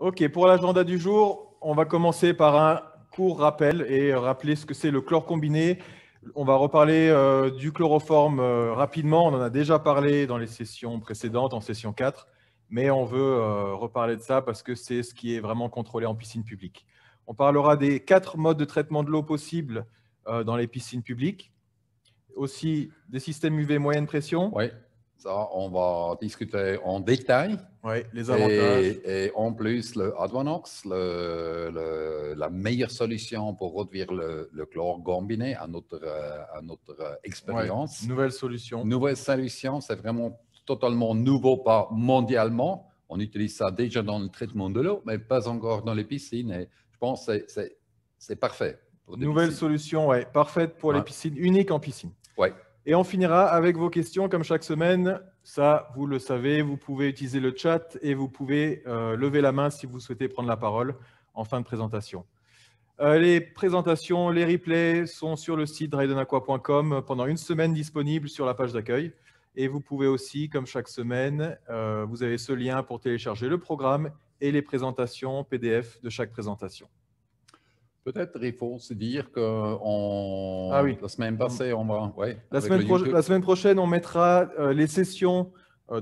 Ok, pour l'agenda du jour, on va commencer par un court rappel et rappeler ce que c'est le chlore combiné. On va reparler du chloroforme rapidement. On en a déjà parlé dans les sessions précédentes, en session 4, mais on veut reparler de ça parce que c'est ce qui est vraiment contrôlé en piscine publique. On parlera des 4 modes de traitement de l'eau possibles dans les piscines publiques, aussi des systèmes UV moyenne pression. Oui, ça, on va discuter en détail. Oui, les avantages. Et en plus, le Advanox, la meilleure solution pour réduire le chlore combiné à notre expérience. Ouais, nouvelle solution. Nouvelle solution, c'est vraiment totalement nouveau, pas mondialement. On utilise ça déjà dans le traitement de l'eau, mais pas encore dans les piscines. Et je pense que c'est parfait pour des Nouvelle piscines. solution, ouais, parfaite pour les piscines, unique en piscine. Ouais. Et on finira avec vos questions, comme chaque semaine. Ça, vous le savez, vous pouvez utiliser le chat et vous pouvez lever la main si vous souhaitez prendre la parole en fin de présentation. Les présentations, les replays sont sur le site drydenaqua.com pendant une semaine disponibles sur la page d'accueil. Et vous pouvez aussi, comme chaque semaine, vous avez ce lien pour télécharger le programme et les présentations PDF de chaque présentation. Peut-être il faut se dire que la semaine passée, on va... Ouais, la semaine prochaine, on mettra les sessions,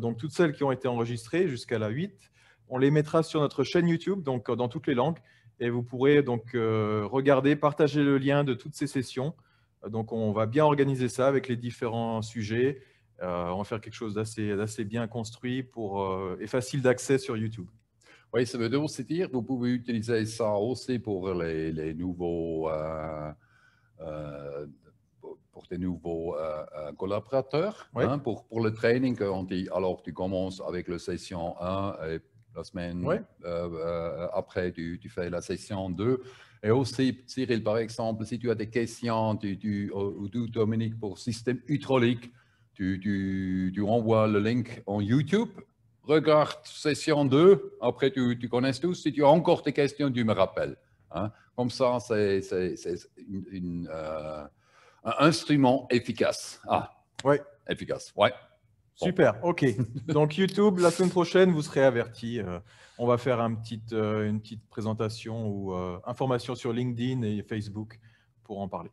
donc toutes celles qui ont été enregistrées jusqu'à la 8, on les mettra sur notre chaîne YouTube, donc dans toutes les langues, et vous pourrez donc regarder, partager le lien de toutes ces sessions. Donc on va bien organiser ça avec les différents sujets. On va faire quelque chose d'assez bien construit et facile d'accès sur YouTube. Oui, ça veut aussi dire que vous pouvez utiliser ça aussi pour les nouveaux, pour des nouveaux collaborateurs. Ouais. Hein, pour le training, on dit, alors tu commences avec la session 1 et la semaine après, tu fais la session 2. Et aussi, Cyril, par exemple, si tu as des questions, ou Dominique, pour système hydraulique, tu envoies le link en YouTube. Regarde session 2, après tu connais tout. Si tu as encore des questions, tu me rappelles. Hein. Comme ça, c'est un instrument efficace. Ouais. Efficace, ouais. Super, bon. Ok. Donc YouTube, la semaine prochaine, vous serez avertis. On va faire une petite présentation ou information sur LinkedIn et Facebook pour en parler.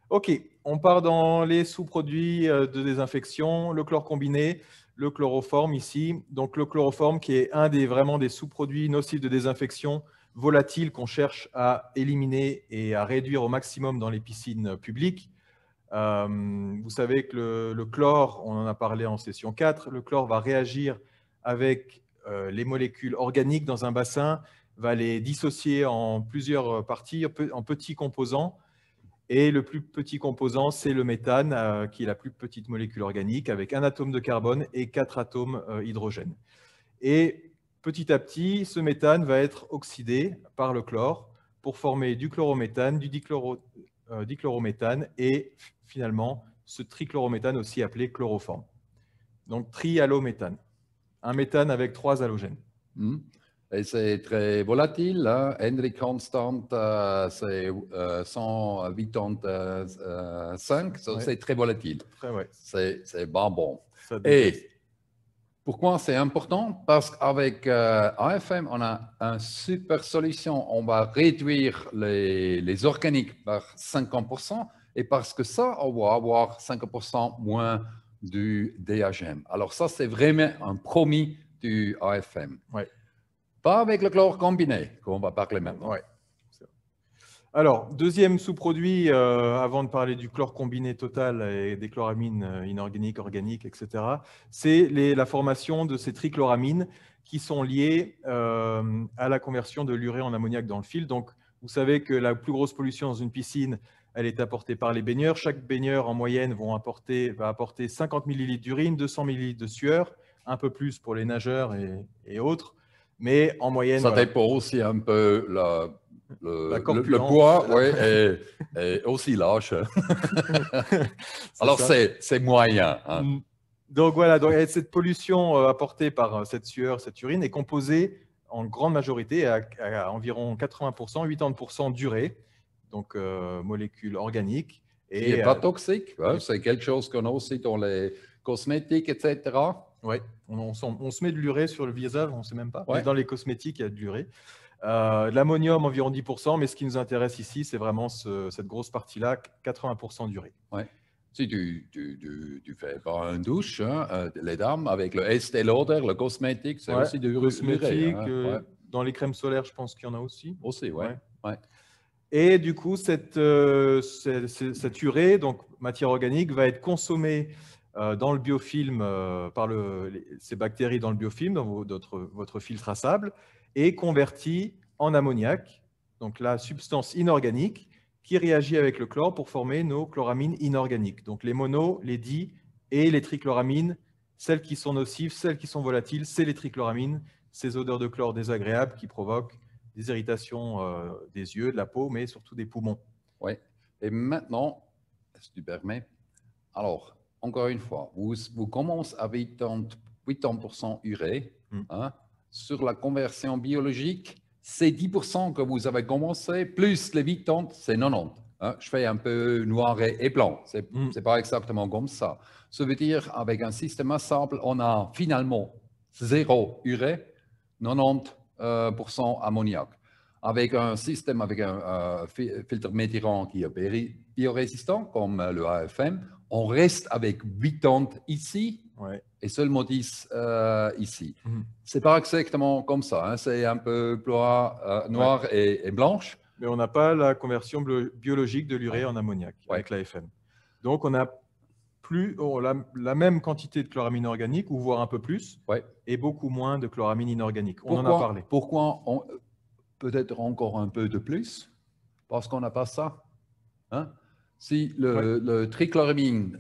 Ok, on part dans les sous-produits de désinfection, le chlore combiné, le chloroforme ici. Donc le chloroforme qui est vraiment des sous-produits nocifs de désinfection volatiles qu'on cherche à éliminer et à réduire au maximum dans les piscines publiques. Vous savez que le chlore, on en a parlé en session 4, le chlore va réagir avec les molécules organiques dans un bassin, va les dissocier en plusieurs parties, en petits composants. Et le plus petit composant, c'est le méthane, qui est la plus petite molécule organique, avec un atome de carbone et 4 atomes d'hydrogène. Et petit à petit, ce méthane va être oxydé par le chlore pour former du chlorométhane, du dichlorométhane et finalement ce trichlorométhane aussi appelé chloroforme. Donc trihallométhane, un méthane avec 3 halogènes. Et c'est très volatile. Hein? Henry Constant, c'est 185, c'est très volatile. C'est bon. Et pourquoi c'est important? Parce qu'avec AFM, on a une super solution. On va réduire les organiques par 50%. Et parce que ça, on va avoir 50% moins du DHM. Alors ça, c'est vraiment un promis du AFM. Ouais. Pas avec le chlore combiné, qu'on va parler maintenant. Ouais. Alors, deuxième sous-produit, avant de parler du chlore combiné total et des chloramines inorganiques, organiques, etc., c'est la formation de ces trichloramines qui sont liées à la conversion de l'urée en ammoniac dans le fil. Donc, vous savez que la plus grosse pollution dans une piscine, elle est apportée par les baigneurs. Chaque baigneur, en moyenne, va apporter 50 ml d'urine, 200 ml de sueur, un peu plus pour les nageurs et autres. Mais en moyenne... Ça dépend aussi un peu le poids et aussi l'âge. Alors, c'est moyen. Hein. Donc voilà, cette pollution apportée par cette sueur, cette urine est composée en grande majorité à environ 80%, 80% d'urée, donc molécules organiques. Qui n'est pas toxique. C'est quelque chose qu'on a aussi dans les cosmétiques, etc. Oui, on se met de l'urée sur le visage, on ne sait même pas. Ouais. Mais dans les cosmétiques, il y a de l'urée. L'ammonium, environ 10%, mais ce qui nous intéresse ici, c'est vraiment cette grosse partie-là, 80% d'urée. Ouais. Si tu fais pas une douche, hein, les dames, avec le Estée Lauder, le cosmétique, c'est aussi de l'urée. Cosmétique, Hein. Ouais. dans les crèmes solaires, je pense qu'il y en a aussi. Aussi, ouais. Ouais. Ouais. Et du coup, cette urée, donc matière organique, va être consommée dans le biofilm par ces bactéries dans le biofilm, dans votre filtre à sable, et convertie en ammoniac, donc la substance inorganique qui réagit avec le chlore pour former nos chloramines inorganiques. Donc les monos, les di et les trichloramines, celles qui sont nocives, celles qui sont volatiles, c'est les trichloramines, ces odeurs de chlore désagréables qui provoquent des irritations des yeux, de la peau, mais surtout des poumons. Oui. Et maintenant, si tu permets, alors, encore une fois, vous commencez avec 80% urée. Hein, sur la conversion biologique, c'est 10% que vous avez commencé, plus les 80, c'est 90. Hein, je fais un peu noir et blanc. C'est pas exactement comme ça. Ça veut dire, avec un système à sable, on a finalement 0 urée, 90% ammoniac. Avec un système, avec un filtre méthyrant qui est biorésistant, comme le AFM, on reste avec 80 ici et seulement 10 ici. C'est pas exactement comme ça, hein. C'est un peu noir et blanche. Mais on n'a pas la conversion biologique de l'urée en ammoniac avec l'AFM. Donc, on a la même quantité de chloramine organique, ou voire un peu plus, et beaucoup moins de chloramine inorganique. On en a parlé. Pourquoi peut-être encore un peu de plus? Parce qu'on n'a pas ça. Hein? Si le trichloramine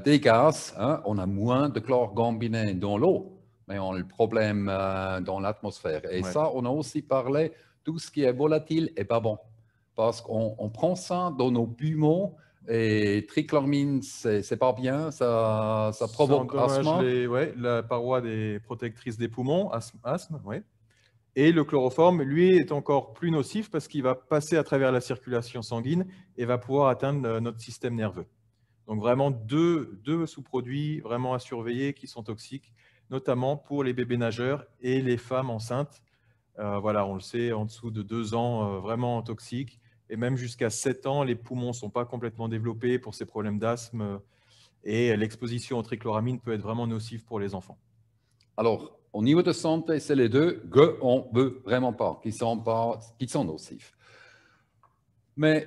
dégaze, hein, on a moins de chlorgambiné dans l'eau, mais on a le problème dans l'atmosphère. Et ça, on a aussi parlé, tout ce qui est volatile n'est pas bon. Parce qu'on prend ça dans nos poumons et trichloramine, c'est pas bien, ça provoque asthme. La paroi protectrice des poumons, asthme, Et le chloroforme, lui, est encore plus nocif parce qu'il va passer à travers la circulation sanguine et va pouvoir atteindre notre système nerveux. Donc vraiment deux sous-produits vraiment à surveiller qui sont toxiques, notamment pour les bébés nageurs et les femmes enceintes. Voilà, on le sait, en dessous de 2 ans, vraiment toxiques. Et même jusqu'à 7 ans, les poumons ne sont pas complètement développés pour ces problèmes d'asthme. Et l'exposition au trichloramine peut être vraiment nocive pour les enfants. Alors, au niveau de santé, c'est les deux qu'on ne veut vraiment pas, qui sont nocifs. Mais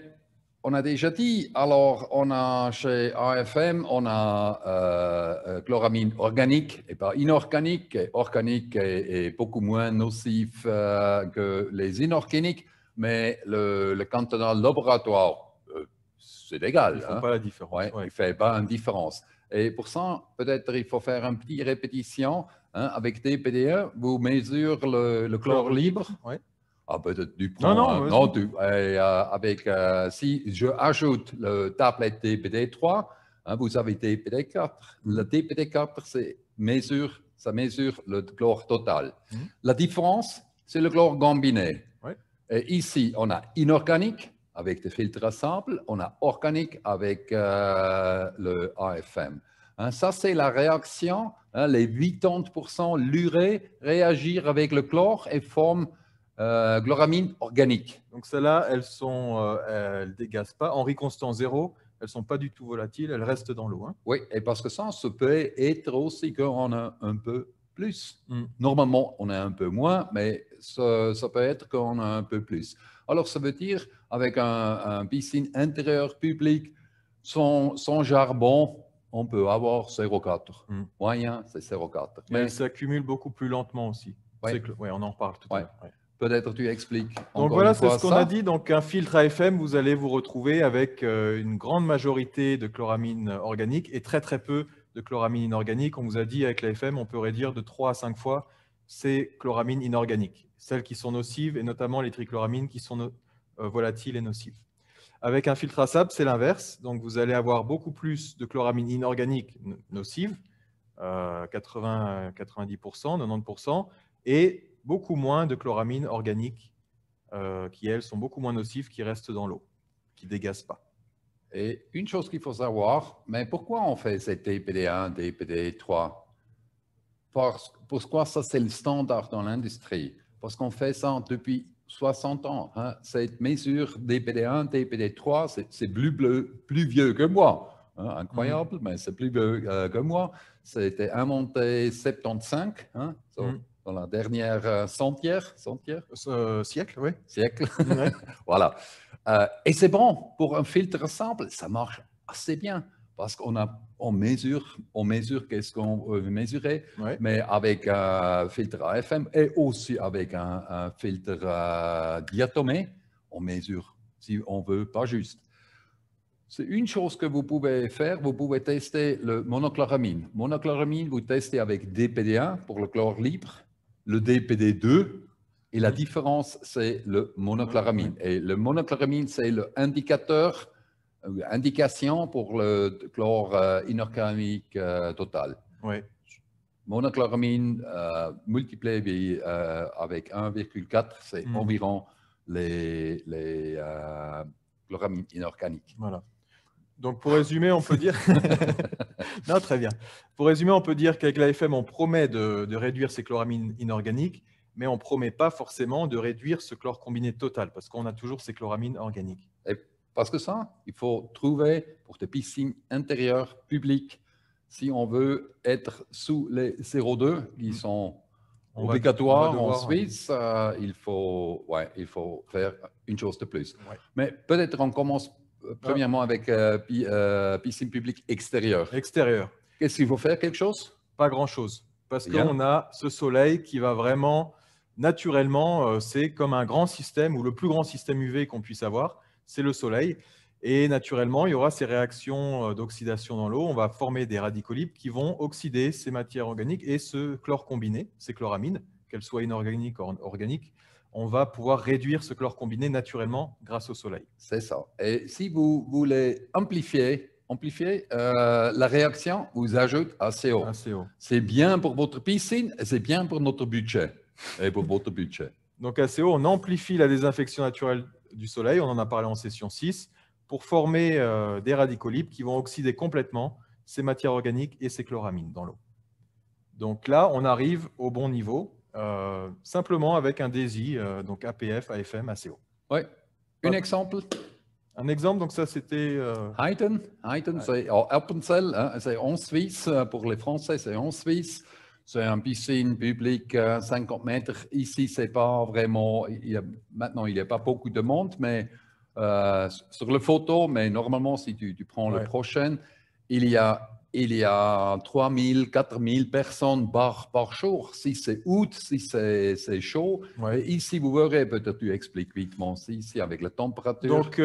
on a déjà dit, alors on a chez AFM, on a chloramine organique et pas inorganique. Et organique est beaucoup moins nocif que les inorganiques, mais le cantonal laboratoire, c'est égal. Ils ne font pas la différence. Il ne fait pas une différence. Et pour ça, peut-être il faut faire une petite répétition. Hein, avec DPD1, vous mesurez le chlore libre. Ah, peut-être tu prends. Si je ajoute le tablette DPD3, hein, vous avez DPD4. Le DPD4, ça mesure le chlore total. La différence, c'est le chlore gambiné. Et ici, on a inorganique avec des filtres à sable, on a organique avec le AFM. Hein, ça, c'est la réaction. Hein, les 80% l'urée réagir avec le chlore et forment chloramine organique. Donc celles-là, elles ne dégazent pas. Henri Constant 0, elles ne sont pas du tout volatiles, elles restent dans l'eau. Hein. Oui, et parce que ça peut être aussi qu'on a un peu plus. Normalement, on a un peu moins, mais ça peut être qu'on a un peu plus. Alors, ça veut dire, avec un piscine intérieure publique, sans charbon, on peut avoir 0,4. Moyen, c'est 0,4. Mais elle s'accumule beaucoup plus lentement aussi. Oui, on en reparle tout à l'heure. Peut-être tu expliques. Donc voilà, c'est ce qu'on a dit. Donc un filtre AFM, vous allez vous retrouver avec une grande majorité de chloramine organique et très très peu de chloramine inorganique. On vous a dit avec l'AFM, on peut réduire de 3 à 5 fois ces chloramines inorganiques, celles qui sont nocives et notamment les trichloramines qui sont volatiles et nocives. Avec un filtre à sable, c'est l'inverse. Donc vous allez avoir beaucoup plus de chloramine inorganique nocive, 80, 90%, 90%, et beaucoup moins de chloramine organique qui, elles, sont beaucoup moins nocives, qui restent dans l'eau, qui ne dégazent pas. Et une chose qu'il faut savoir, mais pourquoi on fait ces DPD1, DPD3? pourquoi ça, c'est le standard dans l'industrie? Parce qu'on fait ça depuis 60 ans. Hein. Cette mesure DPD1, DPD3, c'est plus vieux que moi. Hein. Incroyable, mais c'est plus vieux que moi. C'était inventé 75, hein, dans la dernière siècle, oui. Siècle. Ouais. Voilà. Et c'est bon, pour un filtre simple, ça marche assez bien. Parce qu'on mesure qu'est-ce qu'on veut mesurer, Ouais. mais avec un filtre AFM et aussi avec un filtre diatomée, on mesure si on veut, pas juste. C'est une chose que vous pouvez faire, vous pouvez tester le monochloramine. Monochloramine, vous testez avec DPD1 pour le chlore libre, le DPD2, et la différence, c'est le monochloramine. Et le monochloramine, c'est l'indicateur, indication pour le chlore inorganique total. Ouais. Monochloramine multiplié avec 1,4, c'est environ les chloramines inorganiques. Voilà. Donc, pour résumer, on peut dire… Non, très bien. Pour résumer, on peut dire qu'avec l'AFM, on promet de réduire ces chloramines inorganiques, mais on ne promet pas forcément de réduire ce chlore combiné total, parce qu'on a toujours ces chloramines organiques. Et parce que ça, il faut trouver pour des piscines intérieures publiques, si on veut être sous les 0,2 qui sont obligatoires en Suisse, il faut faire une chose de plus. Ouais. Mais peut-être on commence premièrement avec piscine publique extérieure. Extérieure. Qu'est-ce qu'il faut faire? Quelque chose? Pas grand-chose. Parce qu'on a ce soleil qui va vraiment, naturellement, c'est comme un grand système, ou le plus grand système UV qu'on puisse avoir, c'est le soleil. Et naturellement, il y aura ces réactions d'oxydation dans l'eau. On va former des radicaux libres qui vont oxyder ces matières organiques et ce chlore combiné, ces chloramines, qu'elles soient inorganiques ou organiques, on va pouvoir réduire ce chlore combiné naturellement grâce au soleil. C'est ça. Et si vous voulez amplifier la réaction, vous ajoutez ACO. C'est bien pour votre piscine et c'est bien pour notre budget. Et pour votre budget. Donc ACO, on amplifie la désinfection naturelle du soleil, on en a parlé en session 6, pour former des radicaux libres qui vont oxyder complètement ces matières organiques et ces chloramines dans l'eau. Donc là, on arrive au bon niveau, simplement avec un DESI, donc APF, AFM, ACO. Oui. Un exemple? Un exemple, donc ça c'était… Heiden, c'est Appenzell, hein, c'est en Suisse, pour les Français, c'est en Suisse. C'est une piscine publique 50 mètres. Ici, c'est pas vraiment… Maintenant, il n'y a pas beaucoup de monde, mais sur la photo, mais normalement, si tu prends le prochain, il y a 3 000, 4 000 personnes par jour. Si c'est août, si c'est chaud. Ouais. Et ici, vous verrez, peut-être tu expliques vitement, ici, avec la température. Donc,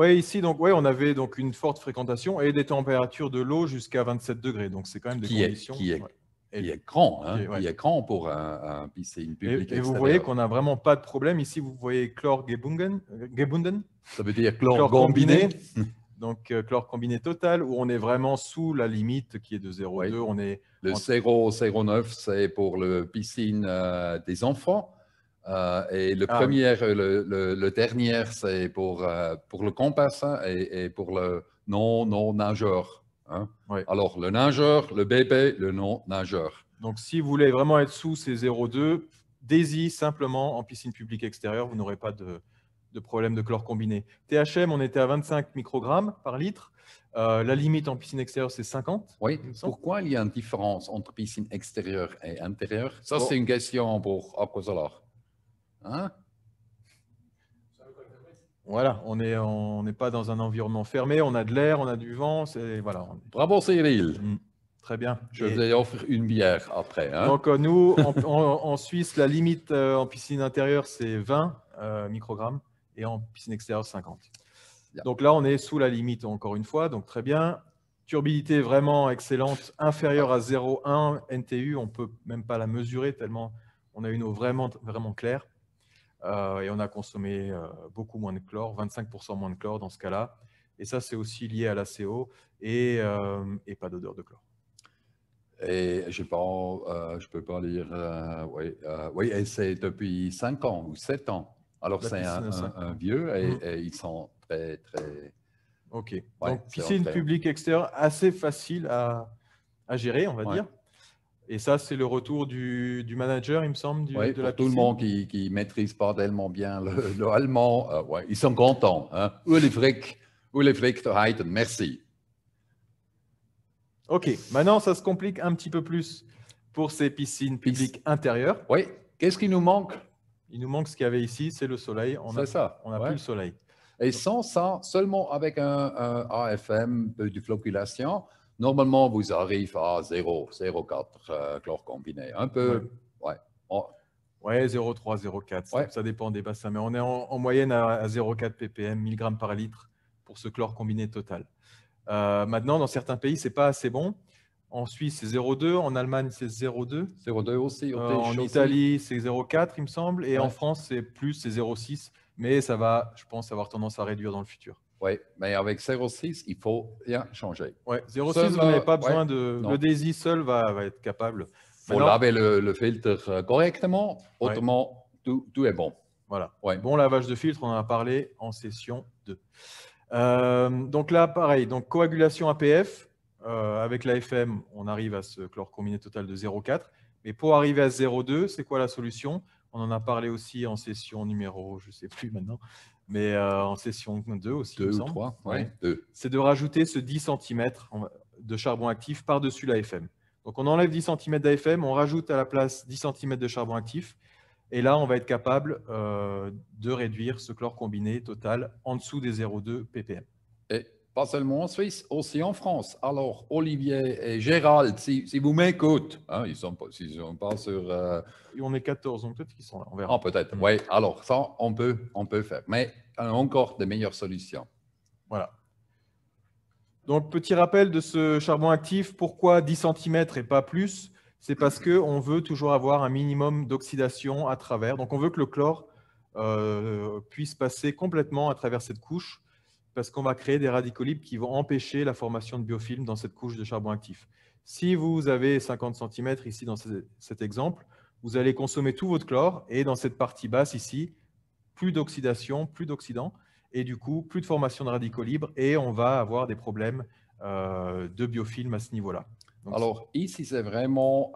ici, on avait donc une forte fréquentation et des températures de l'eau jusqu'à 27 degrés. Donc, c'est quand même des conditions… Qui est grand, hein, qui est grand pour un piscine public. Et vous voyez qu'on n'a vraiment pas de problème. Ici, vous voyez chlore gebunden. Ça veut dire chlore combiné. Donc, chlore combiné total, où on est vraiment sous la limite qui est de 0,2. On est le 0,09, c'est pour la piscine des enfants. Et le le dernier, c'est pour le compassin et pour le non-nageur. Hein? Alors, le nageur, le bébé, le non-nageur. Donc, si vous voulez vraiment être sous ces 0,2, DESI simplement en piscine publique extérieure, vous n'aurez pas de problème de chlore combiné. THM, on était à 25 microgrammes par litre. La limite en piscine extérieure, c'est 50. Oui. Pourquoi il y a une différence entre piscine extérieure et intérieure? Ça, c'est une question pour Aquasolar. Hein? Voilà, on n'est pas dans un environnement fermé, on a de l'air, on a du vent. Voilà. Bravo Cyril. Très bien. Je vous offre une bière après. Hein? Donc nous, en Suisse, la limite en piscine intérieure, c'est 20 microgrammes et en piscine extérieure, 50. Donc là, on est sous la limite encore une fois, donc très bien. Turbidité vraiment excellente, inférieure à 0,1 NTU, on ne peut même pas la mesurer tellement on a une eau vraiment, vraiment claire. Et on a consommé beaucoup moins de chlore, 25% moins de chlore dans ce cas-là. Et ça, c'est aussi lié à l'ACO et pas d'odeur de chlore. Et je ne peux pas lire, oui, et c'est depuis 5 ans ou 7 ans. Alors, c'est un vieux et ils sont très, très… OK. Donc, piscine publique extérieure, assez facile à gérer, on va dire. Et ça, c'est le retour du manager, il me semble, Oui, de la pour tout le piscine. monde qui ne maîtrise pas tellement bien le allemand, ouais, ils sont contents. Hein. Uli Frick de Heiden, merci. OK, maintenant, ça se complique un petit peu plus pour ces piscines publiques intérieures. Oui, qu'est-ce qui nous manque? Il nous manque ce qu'il y avait ici, c'est le soleil. C'est ça. On n'a plus le soleil. Et sans ça, seulement avec un AFM de flocculation, normalement, vous arrivez à 0,04 chlore combiné. Un peu, ouais. Ouais, 0,3, 0,4, Ouais. ça dépend des bassins. Mais on est en moyenne à 0,4 ppm, 1000 grammes par litre pour ce chlore combiné total. Maintenant, dans certains pays, ce n'est pas assez bon. En Suisse, c'est 0,2. En Allemagne, c'est 0,2. 0,2 aussi. En Italie, c'est 0,4, il me semble. Et en France, c'est plus, c'est 0,6. Mais ça va, je pense, avoir tendance à réduire dans le futur. Oui, mais avec 0,6, il faut rien changer. Ouais, 0,6, vous n'avez pas besoin de... Le DAISY seul va être capable. Il faut laver le filtre correctement, autrement, tout est bon. Voilà. Bon lavage de filtre, on en a parlé en session 2. Donc là, pareil, donc coagulation APF, avec l'AFM, on arrive à ce chlore combiné total de 0,4. Mais pour arriver à 0,2, c'est quoi la solution? On en a parlé aussi en session numéro, je ne sais plus maintenant, mais en session 2 aussi. 2 ou 3, oui. C'est de rajouter ce 10 cm de charbon actif par-dessus l'AFM. Donc on enlève 10 cm d'AFM, on rajoute à la place 10 cm de charbon actif. Et là, on va être capable de réduire ce chlore combiné total en dessous des 0,2 ppm. Et pas seulement en Suisse, aussi en France. Alors, Olivier et Gérald, si vous m'écoutez, hein, ils ne sont pas sur... On est 14, donc peut-être qu'ils sont là, on verra. Ah, peut-être, oui. Alors, ça, on peut faire. Mais on a encore de meilleures solutions. Voilà. Donc, petit rappel de ce charbon actif. Pourquoi 10 cm et pas plus? C'est parce qu'on veut toujours avoir un minimum d'oxydation à travers. Donc, on veut que le chlore puisse passer complètement à travers cette couche parce qu'on va créer des radicaux libres qui vont empêcher la formation de biofilms dans cette couche de charbon actif. Si vous avez 50 cm ici dans cet exemple, vous allez consommer tout votre chlore et dans cette partie basse ici, plus d'oxydation, plus d'oxydants et du coup, plus de formation de radicaux libres et on va avoir des problèmes de biofilms à ce niveau-là. Alors, ici, c'est vraiment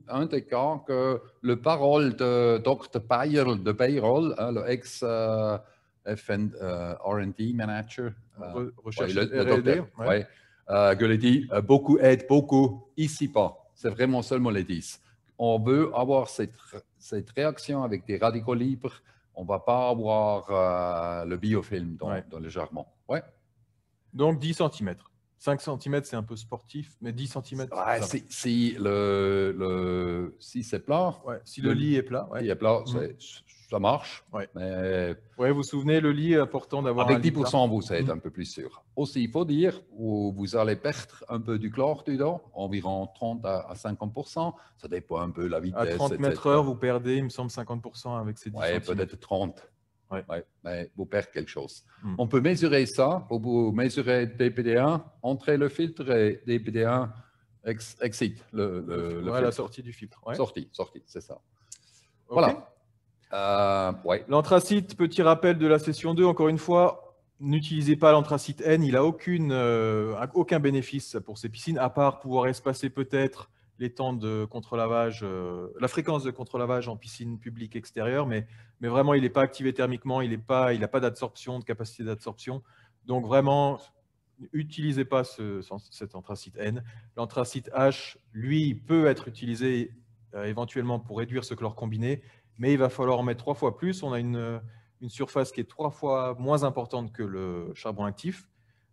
un des cas que le parole de Dr. Payerl de Payroll, hein, le ex-R&D manager, recherche le docteur, que le dit, beaucoup aide beaucoup, ici pas. C'est vraiment seulement les 10. On veut avoir cette réaction avec des radicaux libres, on ne va pas avoir le biofilm dans le charbon. Ouais. Donc, 10 cm. 5 cm, c'est un peu sportif, mais 10 cm, si c'est plat. Si le lit est plat. Si est plat, ça marche. Mais... vous vous souvenez, le lit est important d'avoir avec 10%, vous êtes un peu plus sûr. Aussi, il faut dire, vous allez perdre un peu du chlore dedans, environ 30 à 50%. Ça dépend un peu de la vitesse. À 30 mètres/h, vous perdez, il me semble, 50% avec ces 10 cm. Peut-être 30. Mais vous perdez quelque chose. On peut mesurer ça. Vous mesurez DPD1, entrez le filtre et DPD1 excite la sortie du filtre. Sortie, c'est ça. Okay. Voilà. L'anthracite, petit rappel de la session 2, encore une fois, n'utilisez pas l'anthracite N. Il n'a aucun bénéfice pour ces piscines, à part pouvoir espacer peut-être les temps de contre-lavage, la fréquence de contre-lavage en piscine publique extérieure, mais vraiment, il n'est pas activé thermiquement, il n'a pas d'absorption, de capacité d'absorption. Donc vraiment, n'utilisez pas cet anthracite N. L'anthracite H, lui, peut être utilisé éventuellement pour réduire ce chlore combiné, mais il va falloir en mettre 3 fois plus. On a une surface qui est 3 fois moins importante que le charbon actif.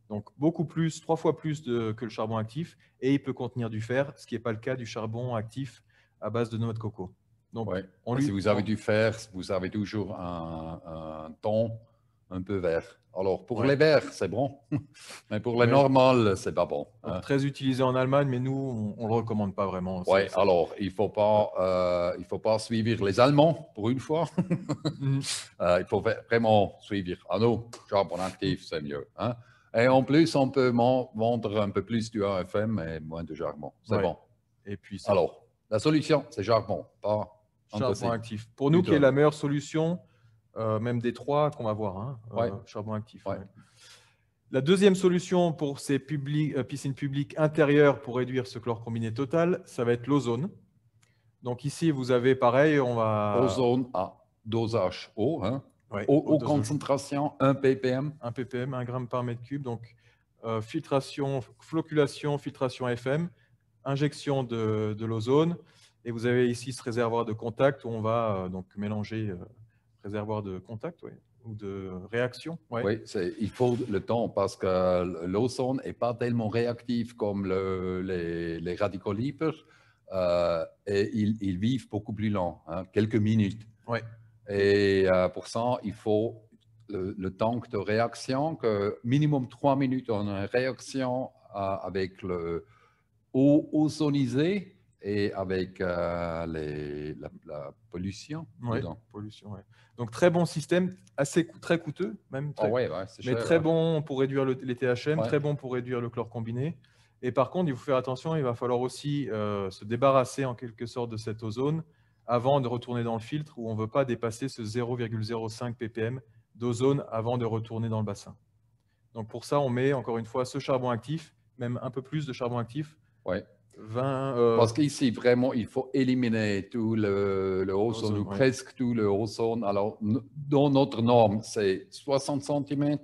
Donc, beaucoup plus, 3 fois plus que le charbon actif, et il peut contenir du fer, ce qui n'est pas le cas du charbon actif à base de noix de coco. Donc, si vous avez du fer, vous avez toujours un ton un peu vert. Alors, pour les verts, c'est bon, mais pour les normales, c'est pas bon. Très utilisé en Allemagne, mais nous, on ne le recommande pas vraiment. Alors, il ne faut pas suivre les Allemands, pour une fois. Il faut vraiment suivre. Nous, charbon actif, c'est mieux. Hein? Et en plus, on peut vendre un peu plus du AFM et moins de charbon. C'est bon. Et puis, alors, la solution, c'est charbon, pas charbon actif. Pour nous, qui est la meilleure solution, même des 3 qu'on va voir, charbon actif. La deuxième solution pour ces piscines publiques intérieures pour réduire ce chlore combiné total, ça va être l'ozone. Donc ici, vous avez pareil, on va… Ozone à dosage haut, hein? Ouais, Haute concentration, 1 ppm. 1 ppm, 1 gramme par mètre cube. Donc filtration, flocculation, filtration FM, injection de l'ozone. Et vous avez ici ce réservoir de contact où on va donc mélanger réservoir de contact ou de réaction. Ouais. Oui, il faut le temps parce que l'ozone n'est pas tellement réactif comme les radicaux libres et ils vivent beaucoup plus lent, hein, quelques minutes. Ouais. Et pour ça, il faut le temps de réaction, que minimum 3 minutes en réaction avec le eau ozonisée et avec la pollution. Oui, pollution, ouais. Donc très bon système, très coûteux même, c'est mais cher, très bon pour réduire les THM, Ouais. très bon pour réduire le chlore combiné. Et par contre, il faut faire attention, il va falloir aussi se débarrasser en quelque sorte de cette ozone avant de retourner dans le filtre où on ne veut pas dépasser ce 0,05 ppm d'ozone avant de retourner dans le bassin. Donc pour ça, on met encore une fois ce charbon actif, même un peu plus de charbon actif. Ouais. 20, Parce qu'ici, vraiment, il faut éliminer tout le ozone, ou presque tout le ozone. Alors, dans notre norme, c'est 60 cm,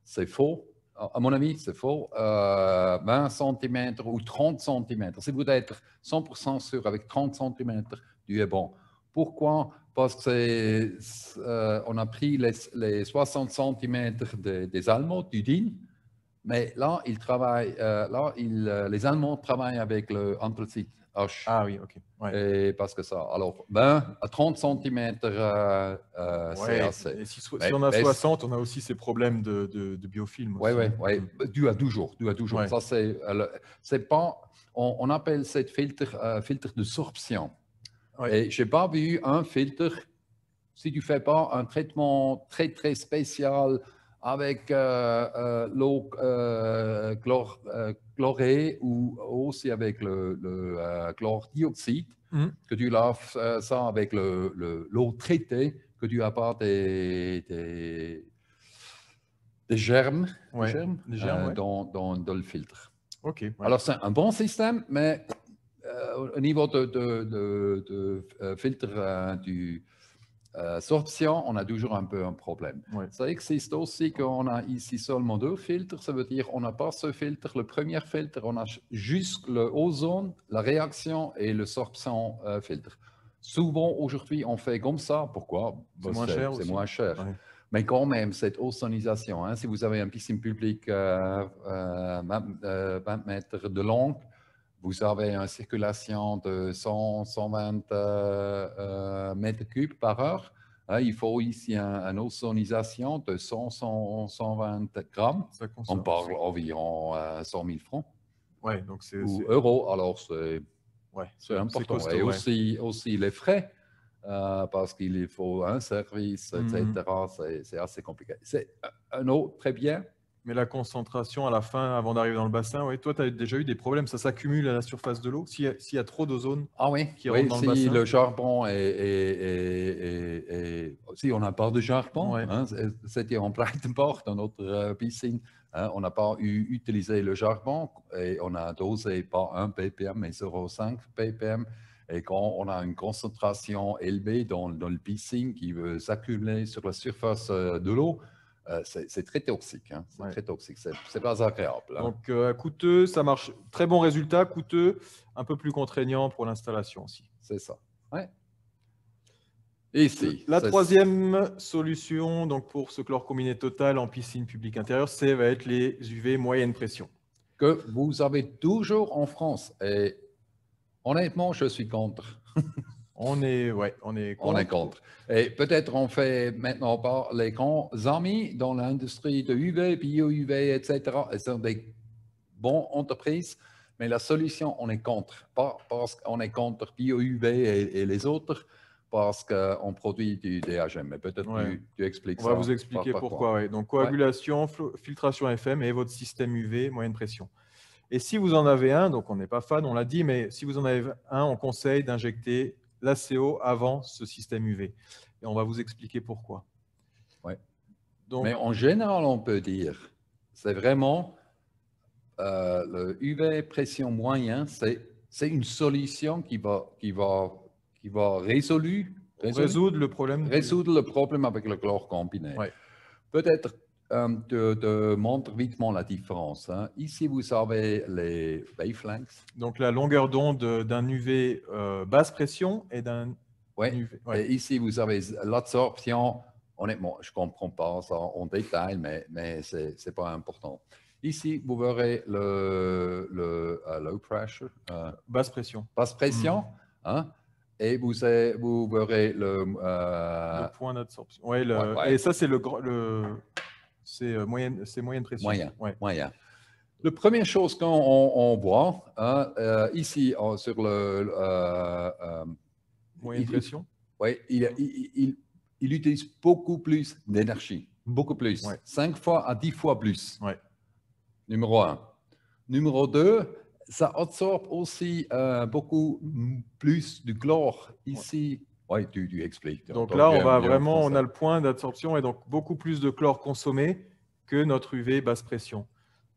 c'est faux. À mon avis, c'est faux. 20 cm ou 30 cm. Si vous êtes 100% sûr avec 30 cm, Dieu est bon. Pourquoi? Parce que on a pris les 60 cm des Allemands, du DIN. Mais là, les Allemands travaillent avec le anthracite H. Ah oui, ok. Ouais. Et parce que ça, alors, 20 à 30 cm, c'est assez. Et si on a 60, on a aussi ces problèmes de biofilm. Oui, dû à toujours. Ouais. Ça, c'est pas, on appelle cette filtre de sorption. Ouais. Et je n'ai pas vu un filtre, si tu ne fais pas un traitement très, très spécial avec l'eau chlorée ou aussi avec le chlordioxyde, que tu laves ça avec l'eau traitée, que tu n'as pas des germes, dans le filtre. Okay, ouais. Alors, c'est un bon système, mais au niveau de filtre du sorption, on a toujours un peu un problème. Ouais. Ça existe aussi qu'on a ici seulement 2 filtres. Ça veut dire qu'on n'a pas ce filtre. Le premier filtre, on a juste le ozone, la réaction et le sorption filtre. Souvent, aujourd'hui, on fait comme ça. Pourquoi? C'est moins cher. C'est moins cher. Ouais. Mais quand même, cette ozonisation, hein, si vous avez une piscine publique 20 mètres de long, vous avez une circulation de 100-120 mètres cubes par heure. Il faut ici une ozonisation de 100-120 grammes. On parle environ 100 000 francs. Ouais, donc ou euros. Alors, c'est important. Costaud, et aussi les frais, parce qu'il faut un service, etc. C'est assez compliqué. C'est un eau très bien. Mais la concentration à la fin, avant d'arriver dans le bassin, oui. Toi, tu as déjà eu des problèmes. Ça s'accumule à la surface de l'eau s'il y a trop d'ozone qui rentre dans le bassin. Si le charbon si on n'a pas de charbon, c'était en Breitenbach, dans notre piscine, on n'a pas utilisé le charbon et on a dosé pas 1 ppm, mais 0,5 ppm. Et quand on a une concentration élevée dans le piscine qui veut s'accumuler sur la surface de l'eau, c'est très toxique. Hein. C'est très toxique. C'est pas agréable. Hein. Donc, coûteux, ça marche. Très bon résultat, coûteux, un peu plus contraignant pour l'installation aussi. C'est ça. Ouais. Ici. La troisième solution donc, pour ce chlore combiné total en piscine publique intérieure, va être les UV moyenne pression. Que vous avez toujours en France. Et honnêtement, je suis contre. On est contre. Et peut-être on fait maintenant pas les grands amis dans l'industrie de UV, bio-UV, etc. Elles sont des bonnes entreprises, mais la solution, on est contre. Pas parce qu'on est contre bio-UV et les autres, parce qu'on produit du DHM. Mais peut-être tu expliques ça. On va vous expliquer pourquoi. Donc, coagulation, filtration FM et votre système UV, moyenne pression. Et si vous en avez un, donc on n'est pas fan, on l'a dit, mais si vous en avez un, on conseille d'injecter l'ACO avant ce système UV. Et on va vous expliquer pourquoi. Ouais. Donc, mais en général, on peut dire c'est vraiment le UV pression moyen, c'est une solution qui va résoudre le problème. Résoudre le problème avec le chlore combiné. Ouais. Peut-être te montre vitement la différence. Hein. Ici, vous avez les wavelengths. Donc, la longueur d'onde d'un UV basse pression et d'un UV. Ouais. Et ici, vous avez l'absorption. Honnêtement, je ne comprends pas ça en détail, mais ce n'est pas important. Ici, vous verrez le low pressure. Basse pression. Basse pression. Hein. Et vous verrez le point d'absorption. Ouais, et ça, c'est c'est moyenne pression. Moyen. La première chose qu'on voit, hein, ici sur le... moyenne pression. Oui, il utilise beaucoup plus d'énergie. Beaucoup plus. 5 fois à 10 fois plus. Ouais. Numéro 1. Numéro 2, ça absorbe aussi beaucoup plus du chlore. Ici, tu expliques. Donc là, on a le point d'absorption et donc beaucoup plus de chlore consommé que notre UV basse pression.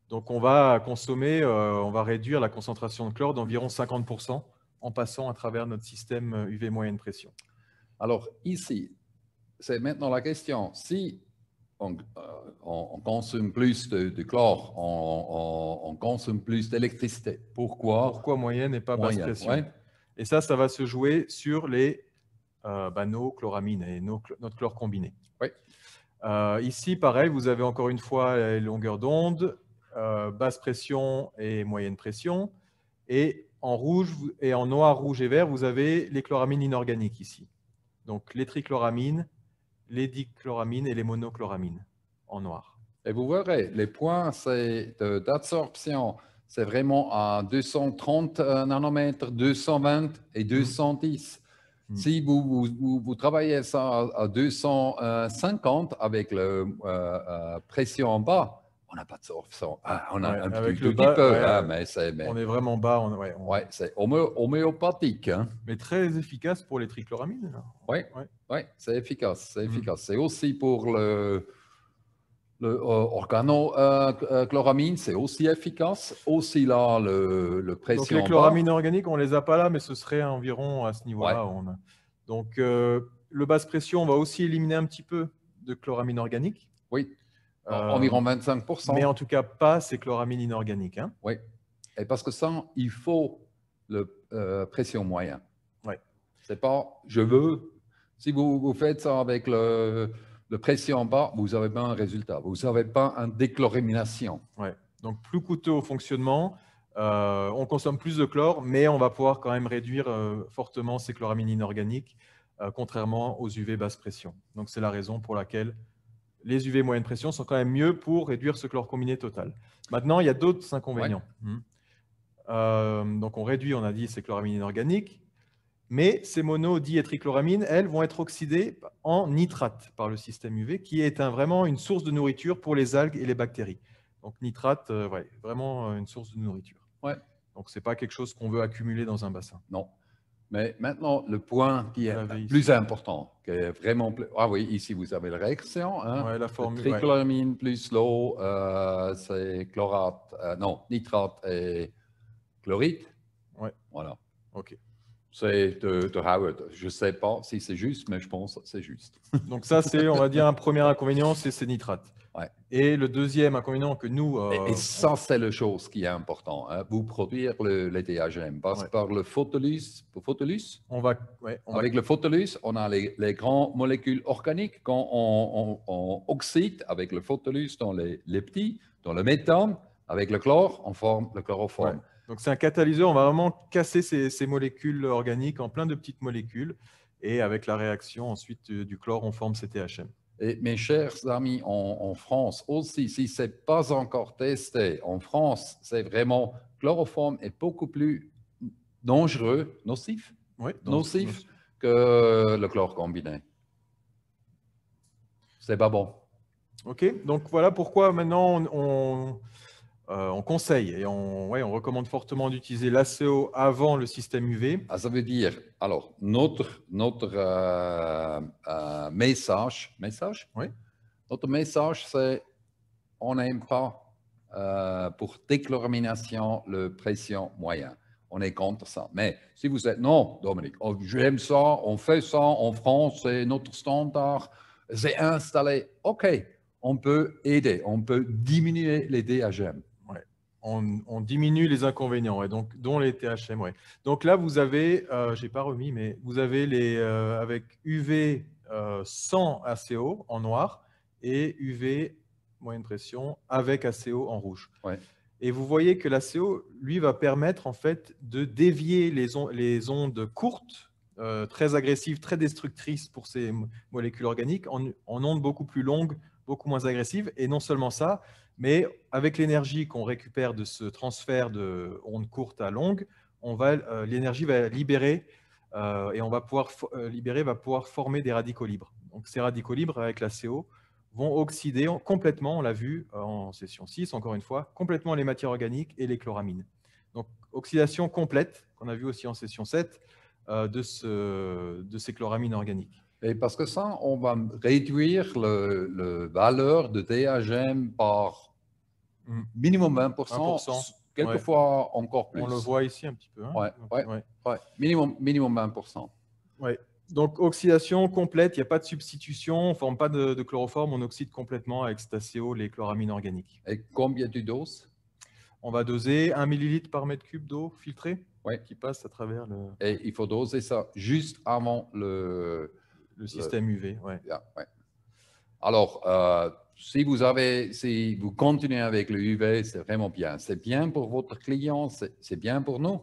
Donc on va réduire la concentration de chlore d'environ 50% en passant à travers notre système UV moyenne pression. Alors ici, c'est maintenant la question. Si on consomme plus de chlore, on consomme plus d'électricité. Pourquoi moyenne et pas basse pression? Et ça va se jouer sur nos chloramines et notre chlore combiné. Ici, pareil, vous avez encore une fois les longueurs d'onde, basse pression et moyenne pression. Et en rouge et en noir, rouge et vert, vous avez les chloramines inorganiques ici. Donc les trichloramines, les dichloramines et les monochloramines en noir. Et vous verrez, les points d'absorption, c'est vraiment à 230 nanomètres, 220 et 210. Si vous travaillez ça à 250 avec la pression en bas, on n'a pas d'absorption. On a un petit peu, on est vraiment bas. C'est homéopathique. Hein. Mais très efficace pour les trichloramines. Oui, c'est efficace. C'est aussi pour le organochloramine, c'est aussi efficace. Aussi là, le pression. Donc les chloramines organiques, on ne les a pas là, mais ce serait environ à ce niveau-là. Donc le basse pression, on va aussi éliminer un petit peu de chloramine organique. Oui, environ 25%. Mais en tout cas, pas ces chloramines inorganiques. Hein. Oui, et parce que ça, il faut le pression moyen. C'est pas, je veux, si vous faites ça avec le pression bas, vous n'avez pas un résultat. Vous n'avez pas une déchloramination. Donc, plus coûteux au fonctionnement. On consomme plus de chlore, mais on va pouvoir quand même réduire fortement ces chloramines inorganiques, contrairement aux UV basse pression. Donc, c'est la raison pour laquelle les UV moyenne pression sont quand même mieux pour réduire ce chlore combiné total. Maintenant, il y a d'autres inconvénients. Donc, on réduit, on a dit, ces chloramines inorganiques. Mais ces mono, di et trichloramines, elles, vont être oxydées en nitrate par le système UV, qui est vraiment une source de nourriture pour les algues et les bactéries. Donc nitrate, vraiment une source de nourriture. Donc ce n'est pas quelque chose qu'on veut accumuler dans un bassin. Non. Mais maintenant, le point qui est plus important, qui est vraiment plus... Ah oui, ici vous avez la réaction. Hein? La formule. Trichloramine plus l'eau, c'est chlorate, nitrate et chlorite. Voilà. OK. C'est de Howard. Je ne sais pas si c'est juste, mais je pense que c'est juste. Donc ça, c'est, on va dire, un premier inconvénient, c'est ces nitrates. Et le deuxième inconvénient que nous... Et ça, c'est la chose qui est importante. Hein. Vous produire les DHM passe par le photolysé. Avec le photolysé, on a les grandes molécules organiques. Quand on oxyde avec le photolysé dans les petits, dans le méthane, avec le chlore, on forme le chloroforme. Donc, c'est un catalyseur. On va vraiment casser ces molécules organiques en plein de petites molécules. Et avec la réaction ensuite du chlore, on forme ces THM. Et mes chers amis, en France aussi, si ce n'est pas encore testé, en France, c'est vraiment, chloroforme est beaucoup plus dangereux, nocif que le chlore combiné. C'est pas bon. OK, donc voilà pourquoi maintenant on conseille et on recommande fortement d'utiliser l'ACO avant le système UV. Ça veut dire, alors, notre message, notre message, c'est on n'aime pas pour déchloramination, le pression moyen. On est contre ça. Mais si vous êtes, non, Dominique, j'aime ça, on fait ça en France, c'est notre standard, c'est installé. OK, on peut aider, on peut diminuer les DHM. Ouais. On diminue les inconvénients, ouais, donc, dont les THM. Ouais. Donc là, vous avez, je n'ai pas remis, mais vous avez les, avec UV sans ACO en noir et UV moyenne pression avec ACO en rouge. Ouais. Et vous voyez que l'ACO, lui, va permettre en fait de dévier les ondes courtes, très agressives, très destructrices pour ces molécules organiques, en ondes beaucoup plus longues, beaucoup moins agressives. Et non seulement ça, mais avec l'énergie qu'on récupère de ce transfert de ondes courtes à longues, l'énergie va libérer et on va pouvoir libérer, va pouvoir former des radicaux libres. Donc ces radicaux libres avec l'ACO vont oxyder complètement, on l'a vu en session 6, encore une fois, complètement les matières organiques et les chloramines. Donc, oxydation complète, qu'on a vu aussi en session 7, de ces chloramines organiques. Et parce que ça, on va réduire le valeur de DHM par minimum 20%, 1%, quelquefois ouais. encore plus. On le voit ici un petit peu. Hein. Ouais. Minimum 20%. Ouais. Donc, oxydation complète, il n'y a pas de substitution, on ne forme pas de chloroforme, on oxyde complètement avec cet ACO les chloramines organiques. Et combien tu doses? On va doser 1 millilitre par mètre cube d'eau filtrée qui passe à travers le... Et il faut doser ça juste avant le système UV. Ouais. Alors, si vous continuez avec le UV, c'est vraiment bien. C'est bien pour votre client, c'est bien pour nous.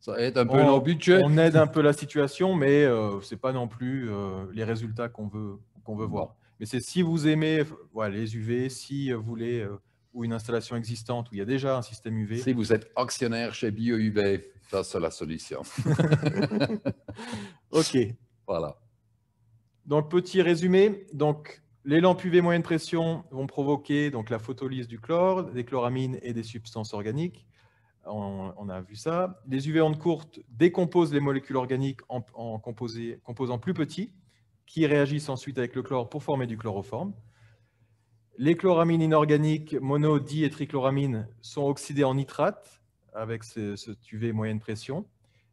Ça aide un peu nos budgets. On aide un peu la situation, mais ce n'est pas non plus les résultats qu'on veut voir. Mais c'est si vous aimez les UV, si vous voulez, ou une installation existante où il y a déjà un système UV. Si vous êtes actionnaire chez BioUV, ça c'est la solution. OK. Voilà. Donc, petit résumé. Donc, les lampes UV moyenne pression vont provoquer donc, la photolyse du chlore, des chloramines et des substances organiques. On a vu ça. Les UV ondes courtes décomposent les molécules organiques en composants plus petits qui réagissent ensuite avec le chlore pour former du chloroforme. Les chloramines inorganiques, mono, di et trichloramines, sont oxydées en nitrate avec ce UV moyenne pression.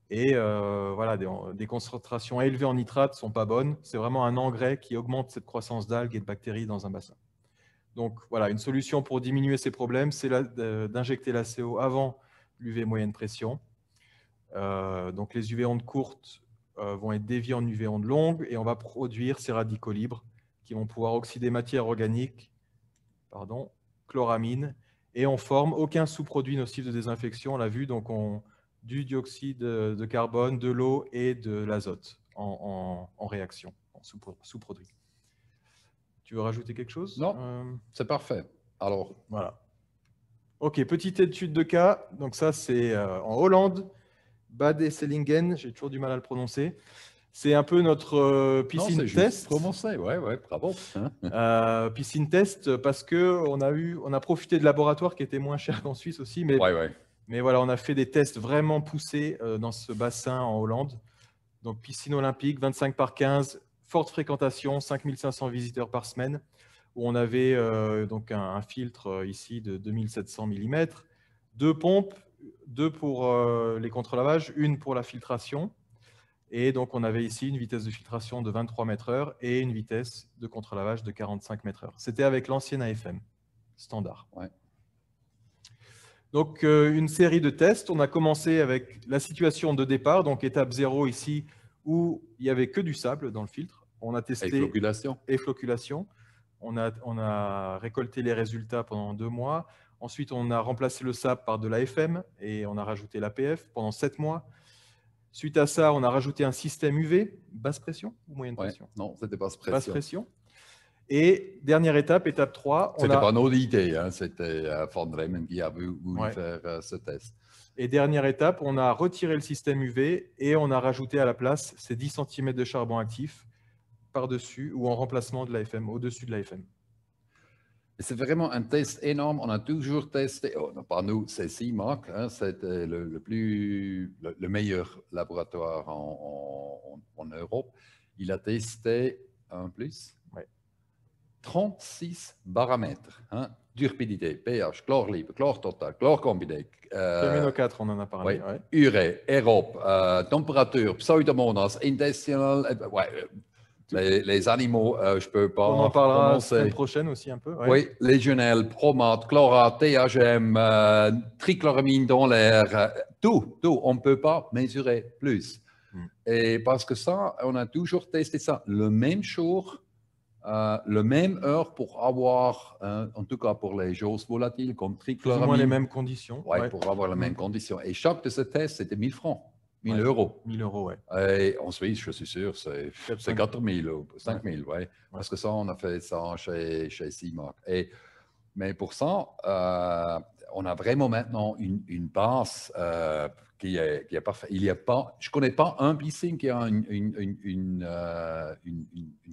Et voilà, des concentrations élevées en nitrate ne sont pas bonnes. C'est vraiment un engrais qui augmente cette croissance d'algues et de bactéries dans un bassin. Donc voilà, une solution pour diminuer ces problèmes, c'est d'injecter l'ACO avant l'UV moyenne pression. Donc les UV ondes courtes vont être déviées en UV ondes longues et on va produire ces radicaux libres qui vont pouvoir oxyder matière organique, chloramine, et on forme aucun sous-produit nocif de désinfection. On l'a vu, donc du dioxyde de carbone, de l'eau et de l'azote en réaction, en sous-produit. Tu veux rajouter quelque chose? Non, c'est parfait. Alors, voilà. OK, petite étude de cas. Donc ça, c'est en Hollande, Bad Esselingen, j'ai toujours du mal à le prononcer. C'est un peu notre piscine test. Prononcé, ouais, bravo. Piscine test parce qu'on a profité de laboratoires qui étaient moins chers qu'en Suisse aussi, mais voilà, on a fait des tests vraiment poussés dans ce bassin en Hollande. Donc piscine olympique, 25 par 15, forte fréquentation, 5500 visiteurs par semaine, où on avait donc un filtre ici de 2700 mm, 2 pompes, 2 pour les contre-lavages, 1 pour la filtration. Et donc, on avait ici une vitesse de filtration de 23 mètres/heure et une vitesse de contre-lavage de 45 mètres/heure. C'était avec l'ancienne AFM, standard. Donc, une série de tests. On a commencé avec la situation de départ, donc étape 0 ici, où il n'y avait que du sable dans le filtre. On a testé... Et flocculation. On a récolté les résultats pendant 2 mois. Ensuite, on a remplacé le sable par de l'AFM et on a rajouté l'APF pendant 7 mois. Suite à ça, on a rajouté un système UV, basse pression ou moyenne pression? Non, c'était basse pression. Basse pression. Et dernière étape, étape 3. C'était pas notre idée, hein, c'était Van Bremen qui a voulu faire ce test. Et dernière étape, on a retiré le système UV et on a rajouté à la place ces 10 cm de charbon actif par-dessus ou en remplacement de l'AFM, au-dessus de l'AFM. C'est vraiment un test énorme. On a toujours testé, pas nous, c'est CIMAC, hein, c'était le meilleur laboratoire en Europe. Il a testé un plus. 36 paramètres. Hein? Turbidité, pH, chlore libre, chlore total, chlore combiné. Camino 4, on en a parlé. Ouais. Urée, aérobe, température, pseudomonas, intestinal. Les animaux, je ne peux pas. On en parlera la semaine prochaine aussi un peu. Ouais. Oui, légionelle, chromate, chlorate, THM, trichloramine dans l'air, tout. On ne peut pas mesurer plus. Et parce que ça, on a toujours testé ça le même jour, le même heure pour avoir, en tout cas pour les choses volatiles comme trichloramine. Plus ou moins les mêmes conditions. Oui, pour avoir les mêmes conditions. Et chaque de ces tests, c'était 1000 francs. 1000 euros. 1000 euros, oui. Et en Suisse, je suis sûr, c'est 4000 ou 5000, oui. Parce que ça, on a fait ça chez CIMAC. Mais pour ça, on a vraiment maintenant une base qui est parfaite. Je ne connais pas un piscine qui a une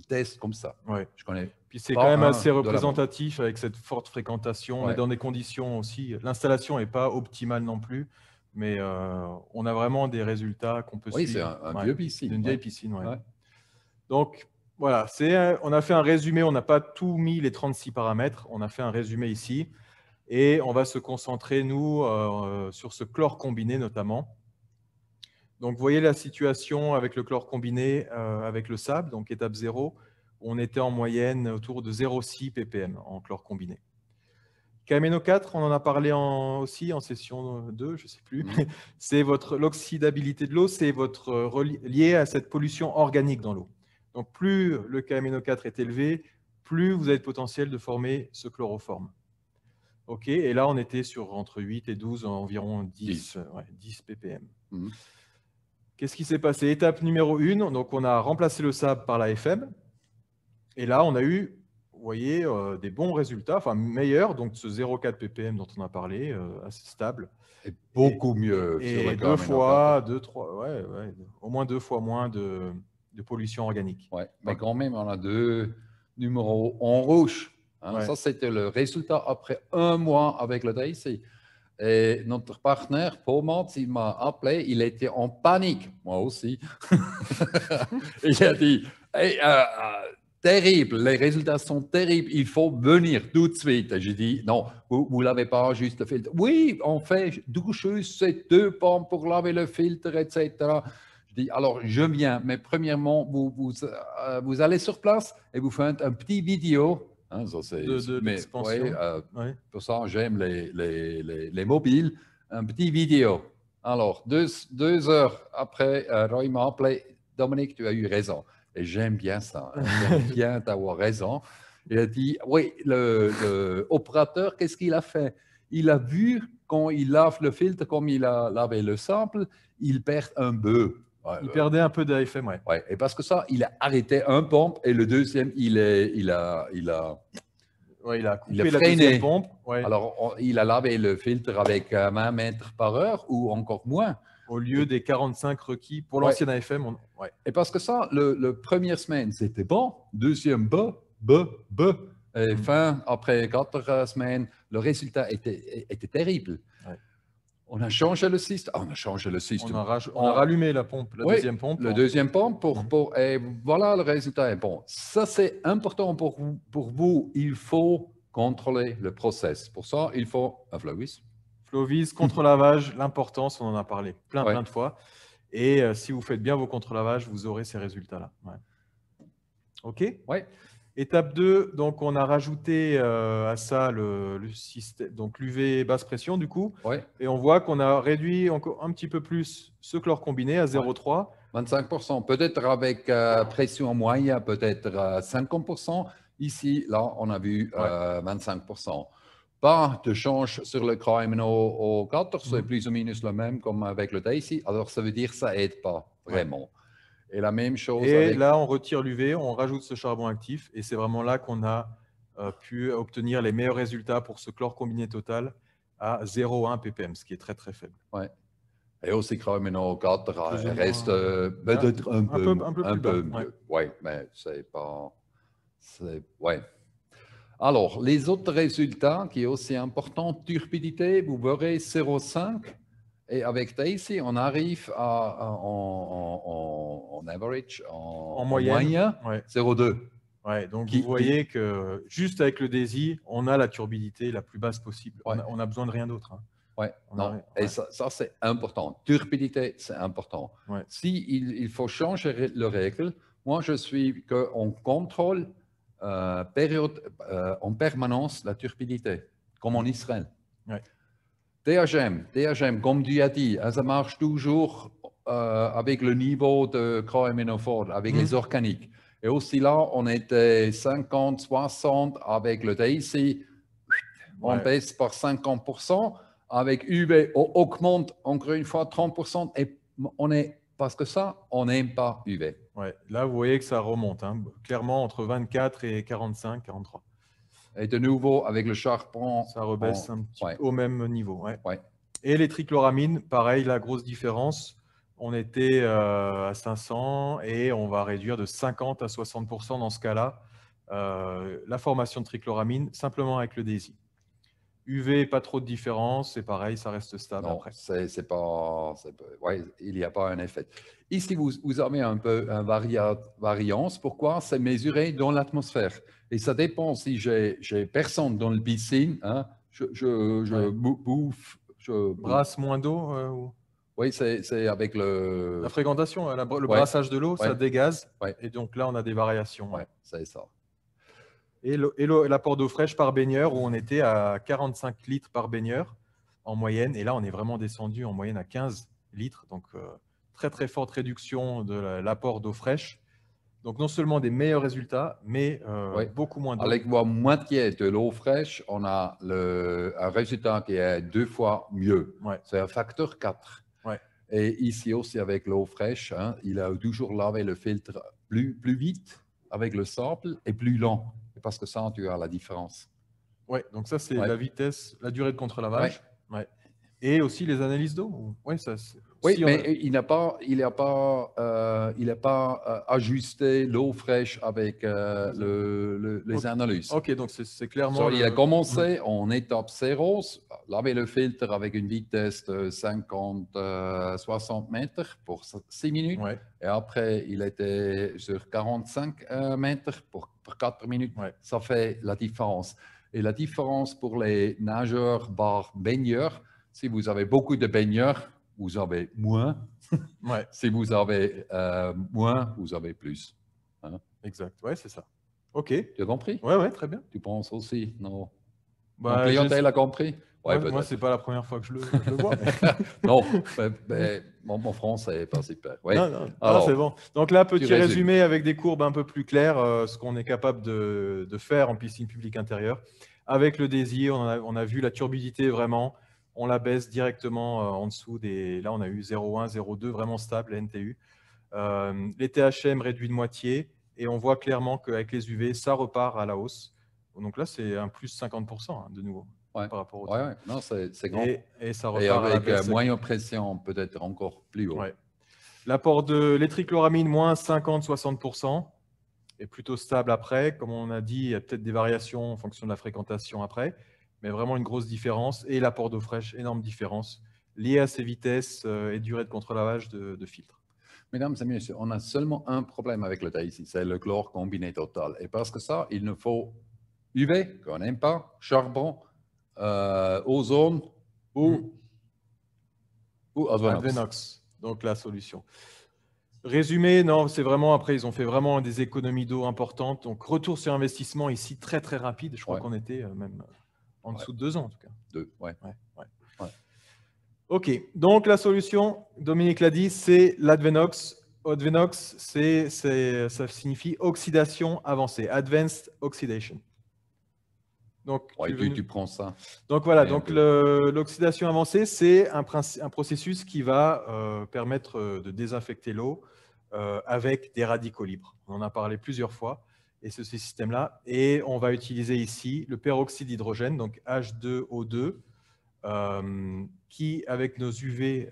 test comme ça. Ouais. Je connais. Puis c'est quand même assez représentatif avec cette forte fréquentation. On est dans des conditions aussi. L'installation n'est pas optimale non plus. Mais on a vraiment des résultats qu'on peut suivre. Oui, c'est un vieux piscine. Une vieille piscine, oui. Donc, voilà, on a fait un résumé. On n'a pas tout mis les 36 paramètres. On a fait un résumé ici. Et on va se concentrer, nous, sur ce chlore combiné notamment. Donc, vous voyez la situation avec le chlore combiné, avec le sable, donc étape 0. On était en moyenne autour de 0,6 ppm en chlore combiné. Camino 4, on en a parlé aussi en session 2, je ne sais plus. C'est l'oxydabilité de l'eau, c'est lié à cette pollution organique dans l'eau. Donc, plus le Camino 4 est élevé, plus vous avez le potentiel de former ce chloroforme. OK, et là, on était sur entre 8 et 12, environ 10 ppm. Qu'est-ce qui s'est passé? Étape numéro 1, donc on a remplacé le sable par la FM. Et là, on a eu, vous voyez, des bons résultats, enfin meilleurs, donc ce 0,4 ppm dont on a parlé, assez stable. Et beaucoup mieux. Et sur le deux fois, au moins 2 fois moins de pollution organique. Ouais, mais quand même, on a 2 numéros en rouge. Hein. Ça, c'était le résultat après 1 mois avec le DIC. Et notre partenaire, Paul Mats, il m'a appelé, il était en panique, moi aussi. Il a dit, hey, terrible, les résultats sont terribles, il faut venir tout de suite. Et j'ai dit, non, vous ne l'avez pas juste le filtre. Oui, on fait doucheuse, c'est 2 pompes pour laver le filtre, etc. Je dis, alors je viens, mais premièrement, vous allez sur place et vous faites un petit vidéo. Hein, ça, d'expansion. Pour ça, j'aime les mobiles. Un petit vidéo. Alors, 2 heures après, Roy m'a appelé. Dominique, tu as eu raison. Et j'aime bien ça. J'aime bien d'avoir raison. Il a dit, oui, le opérateur, qu'est-ce qu'il a fait? Il a vu, quand il lave le filtre, comme il a lavé le sample, il perd un bœuf. Il perdait un peu d'AFM, ouais. Ouais. Et parce que ça, il a arrêté un pompe et le deuxième, il a coupé la deuxième pompe. Ouais. Alors, il a lavé le filtre avec 20 mètres par heure ou encore moins. Au lieu des 45 requis pour l'ancienne AFM. Et parce que ça, le première semaine, c'était bon. Deuxième, Et après 4 semaines, le résultat était terrible. Ouais. On a changé le système. On a rallumé la pompe, deuxième pompe. Le deuxième pompe, et voilà, le résultat est bon. Ça, c'est important pour vous. Il faut contrôler le process. Pour ça, il faut un Flowvis. Flowvis, contre-lavage, l'importance, on en a parlé plein de fois. Et si vous faites bien vos contre-lavages, vous aurez ces résultats-là. Ouais. OK? Ouais. Étape 2, donc on a rajouté à ça le système, donc l'UV basse pression du coup, et on voit qu'on a réduit encore un petit peu plus ce chlore combiné à 0,3. 25%, peut-être avec pression moyenne, peut-être 50%. Ici, là, on a vu 25%. Pas de change sur le Camino 4, c'est plus ou moins le même comme avec le DIC. Alors, ça veut dire que ça n'aide pas vraiment. Et la même chose. Et là, on retire l'UV, on rajoute ce charbon actif, et c'est vraiment là qu'on a pu obtenir les meilleurs résultats pour ce chlore combiné total à 0,1 ppm, ce qui est très très faible. Ouais. Et aussi Camino 4 reste peut-être un peu mieux. Ouais, mais c'est pas. Ouais. Alors, les autres résultats qui est aussi important, turbidité, vous verrez 0,5. Et avec Daisy, on arrive en average, en moyenne 0,2. Ouais, donc vous voyez que juste avec le DESI, on a la turbidité la plus basse possible. Ouais. On a besoin de rien d'autre. Hein. Ouais, non. Et ça c'est important. Turbidité, c'est important. Ouais. Si il faut changer les règles, moi je suis qu'on contrôle en permanence la turbidité, comme en Israël. Ouais. DHM, comme tu as dit, ça marche toujours avec le niveau de Croix-Ménophore, avec les organiques. Et aussi là, on était 50, 60 avec le DESI, on baisse par 50%. Avec UV, on augmente encore une fois 30% et on est, parce que ça, on n'aime pas UV. Ouais. Là, vous voyez que ça remonte, hein, clairement entre 24 et 45, 43. Et de nouveau, avec le charbon, ça rebaisse un petit peu au même niveau. Ouais. Ouais. Et les trichloramines, pareil, la grosse différence, on était à 500 et on va réduire de 50 à 60% dans ce cas-là la formation de trichloramine simplement avec le DESI. UV, pas trop de différence, c'est pareil, ça reste stable non, après. C'est pas, ouais, il n'y a pas un effet. Ici, vous avez un peu une variance. Pourquoi? C'est mesuré dans l'atmosphère. Et ça dépend si j'ai personne dans le piscine, hein, je bouffe. Brasse moins d'eau Oui, c'est avec le... La fréquentation, le brassage de l'eau, ça dégaze. Ouais. Et donc là, on a des variations. Ouais, c'est ça. Et l'apport d'eau fraîche par baigneur, où on était à 45 litres par baigneur en moyenne. Et là, on est vraiment descendu en moyenne à 15 litres. Donc, très, très forte réduction de l'apport d'eau fraîche. Donc, non seulement des meilleurs résultats, mais beaucoup moins d'eau. Avec la moitié de l'eau fraîche, on a un résultat qui est 2 fois mieux. Ouais. C'est un facteur 4. Ouais. Et ici aussi, avec l'eau fraîche, hein, il a toujours lavé le filtre plus vite avec le sable et plus lent. Parce que ça, tu as la différence. Oui, donc ça, c'est la vitesse, la durée de contre-lavage. Ouais. Et aussi les analyses d'eau. Oui, mais il n'a pas ajusté l'eau fraîche avec les analyses. Ok, donc c'est clairement... Il a commencé en étape 0, laver le filtre avec une vitesse de 50-60 mètres pour 6 minutes. Ouais. Et après, il était sur 45 mètres pour 4 minutes. Ouais. Ça fait la différence. Et la différence pour les nageurs baigneurs, si vous avez beaucoup de baigneurs, vous avez moins. Ouais. Si vous avez moins, vous avez plus. Hein? Exact, ouais, c'est ça. Ok. Tu as compris? Ouais, très bien. Tu penses aussi? Non. Mon clientèle a compris? Ouais, moi, c'est pas la première fois que je le vois. Mais... non, mais mon français n'est pas super. Ouais. Non, c'est bon. Donc là, petit résumé avec des courbes un peu plus claires, ce qu'on est capable de faire en piscine publique intérieure. Avec le DESI, on a vu la turbidité vraiment. On la baisse directement en dessous des... Là, on a eu 0,1, 0,2, vraiment stable, la NTU. Les THM réduits de moitié. Et on voit clairement qu'avec les UV, ça repart à la hausse. Donc là, c'est un plus 50% hein, de nouveau. Ouais. Par rapport au non, c'est grand. Et ça repart avec moyenne pression, peut-être encore plus haut. Ouais. L'apport de l'étrichloramine, moins 50-60%, est plutôt stable après. Comme on a dit, il y a peut-être des variations en fonction de la fréquentation après, mais vraiment une grosse différence. Et l'apport d'eau fraîche, énorme différence, liée à ces vitesses et durée de contre-lavage de filtre. Mesdames et messieurs, on a seulement un problème avec le DESI, c'est le chlore combiné total. Et parce que ça, il nous faut UV, qu'on n'aime pas, charbon, ozone ou Advenox. Donc la solution. Résumé, non, c'est vraiment, après, ils ont fait vraiment des économies d'eau importantes. Donc, retour sur investissement ici très, très rapide. Je crois qu'on était même en dessous de 2 ans, en tout cas. 2, ouais. OK. Donc, la solution, Dominique l'a dit, c'est l'Advenox. Advenox, ça signifie oxydation avancée, Advanced Oxidation. Donc, tu prends ça. Donc, voilà. Donc, l'oxydation avancée, c'est un processus qui va permettre de désinfecter l'eau avec des radicaux libres. On en a parlé plusieurs fois, et c'est ce système-là. Et on va utiliser ici le peroxyde d'hydrogène, donc H2O2, qui, avec nos UV,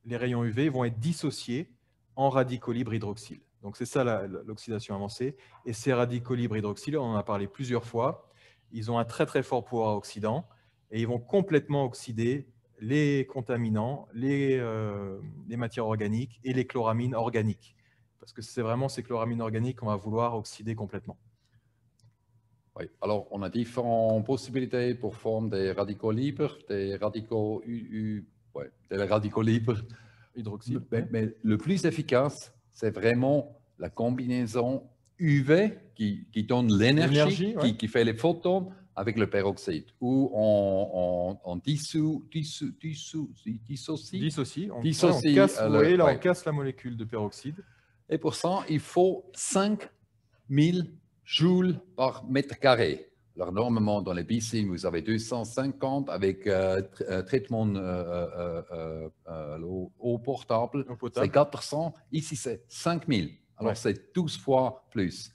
les rayons UV, vont être dissociés en radicaux libres hydroxyle. Donc, c'est ça l'oxydation avancée. Et ces radicaux libres hydroxyle, on en a parlé plusieurs fois, ils ont un très, très fort pouvoir oxydant et ils vont complètement oxyder les contaminants, les matières organiques et les chloramines organiques. Parce que c'est vraiment ces chloramines organiques qu'on va vouloir oxyder complètement. Oui, alors on a différentes possibilités pour former des radicaux libres, des radicaux, des radicaux libres. Hydroxyde. Mais le plus efficace, c'est vraiment la combinaison UV qui donne l'énergie, qui fait les photons avec le peroxyde, où on dissocie. On casse, vous voyez là, on casse la molécule de peroxyde. Et pour ça, il faut 5000 joules par mètre carré. Alors, normalement, dans les piscines, vous avez 250 avec traitement eau potable. C'est 400. Ici, c'est 5000. Alors, c'est 12 fois plus.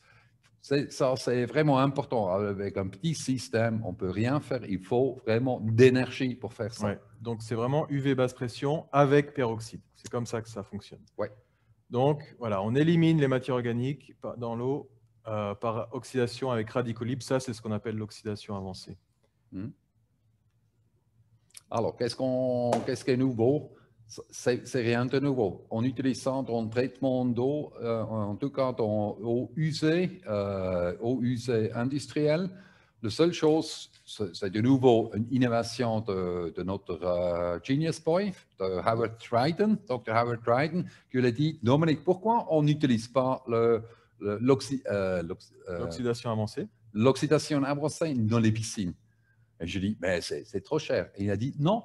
Ça, c'est vraiment important. Avec un petit système, on ne peut rien faire. Il faut vraiment d'énergie pour faire ça. Donc, c'est vraiment UV basse pression avec peroxyde. C'est comme ça que ça fonctionne. Donc, voilà, on élimine les matières organiques dans l'eau par oxydation avec radicaux libres. Ça, c'est ce qu'on appelle l'oxydation avancée. Alors, qu'est-ce qui est nouveau? C'est rien de nouveau. En utilisant un traitement d'eau, en tout cas dans eau usée industrielle, la seule chose, c'est de nouveau une innovation de notre Genius Boy, de Howard Dryden, Dr. Howard Dryden, qui lui a dit, Dominique, pourquoi on n'utilise pas l'oxydation avancée dans les piscines? Et je dis, mais c'est trop cher. Et il a dit, non,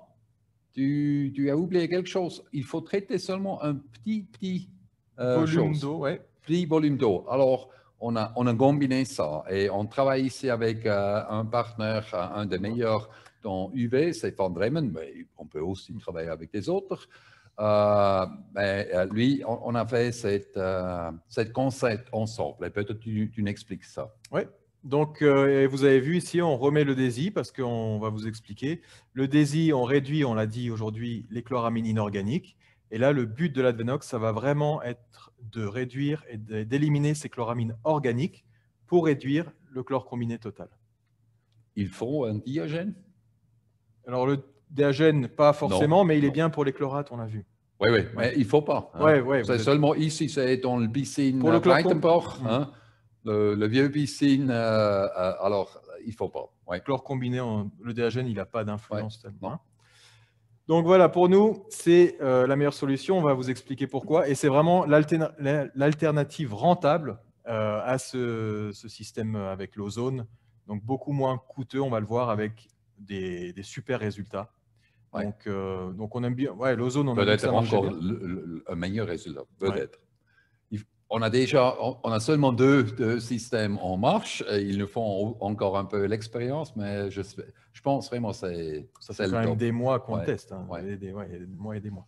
tu as oublié quelque chose. Il faut traiter seulement un petit volume d'eau. Petit volume d'eau. Alors, on a combiné ça. Et on travaille ici avec un partenaire, un des meilleurs dans UV, c'est Van Bremen, mais on peut aussi travailler avec des autres. Mais lui, on a fait cette concept ensemble. Et peut-être tu m'expliques ça. Oui. Donc, vous avez vu ici, on remet le DESI parce qu'on va vous expliquer. Le DESI, on réduit, on l'a dit aujourd'hui, les chloramines inorganiques. Et là, le but de l'Advenox, ça va vraiment être de réduire et d'éliminer ces chloramines organiques pour réduire le chlore combiné total. Il faut un diagène? Alors, le diagène, pas forcément, mais il est bien pour les chlorates, on l'a vu. Oui, mais il ne faut pas. Hein. C'est seulement ici, c'est dans le piscine pour le Breitenbach, le vieux piscine, alors il ne faut pas. Chlore combiné, le DHN, il n'a pas d'influence tellement. Hein. Donc voilà, pour nous, c'est la meilleure solution. On va vous expliquer pourquoi. Et c'est vraiment l'alternative rentable à ce système avec l'ozone. Donc beaucoup moins coûteux, on va le voir, avec des super résultats. Donc on aime bien. L'ozone, on a peut-être encore un meilleur résultat. Peut-être. On a seulement deux systèmes en marche. Ils nous font encore un peu l'expérience, mais je pense vraiment que ça fait quand même des mois qu'on teste. Hein. Il y a des mois et des mois.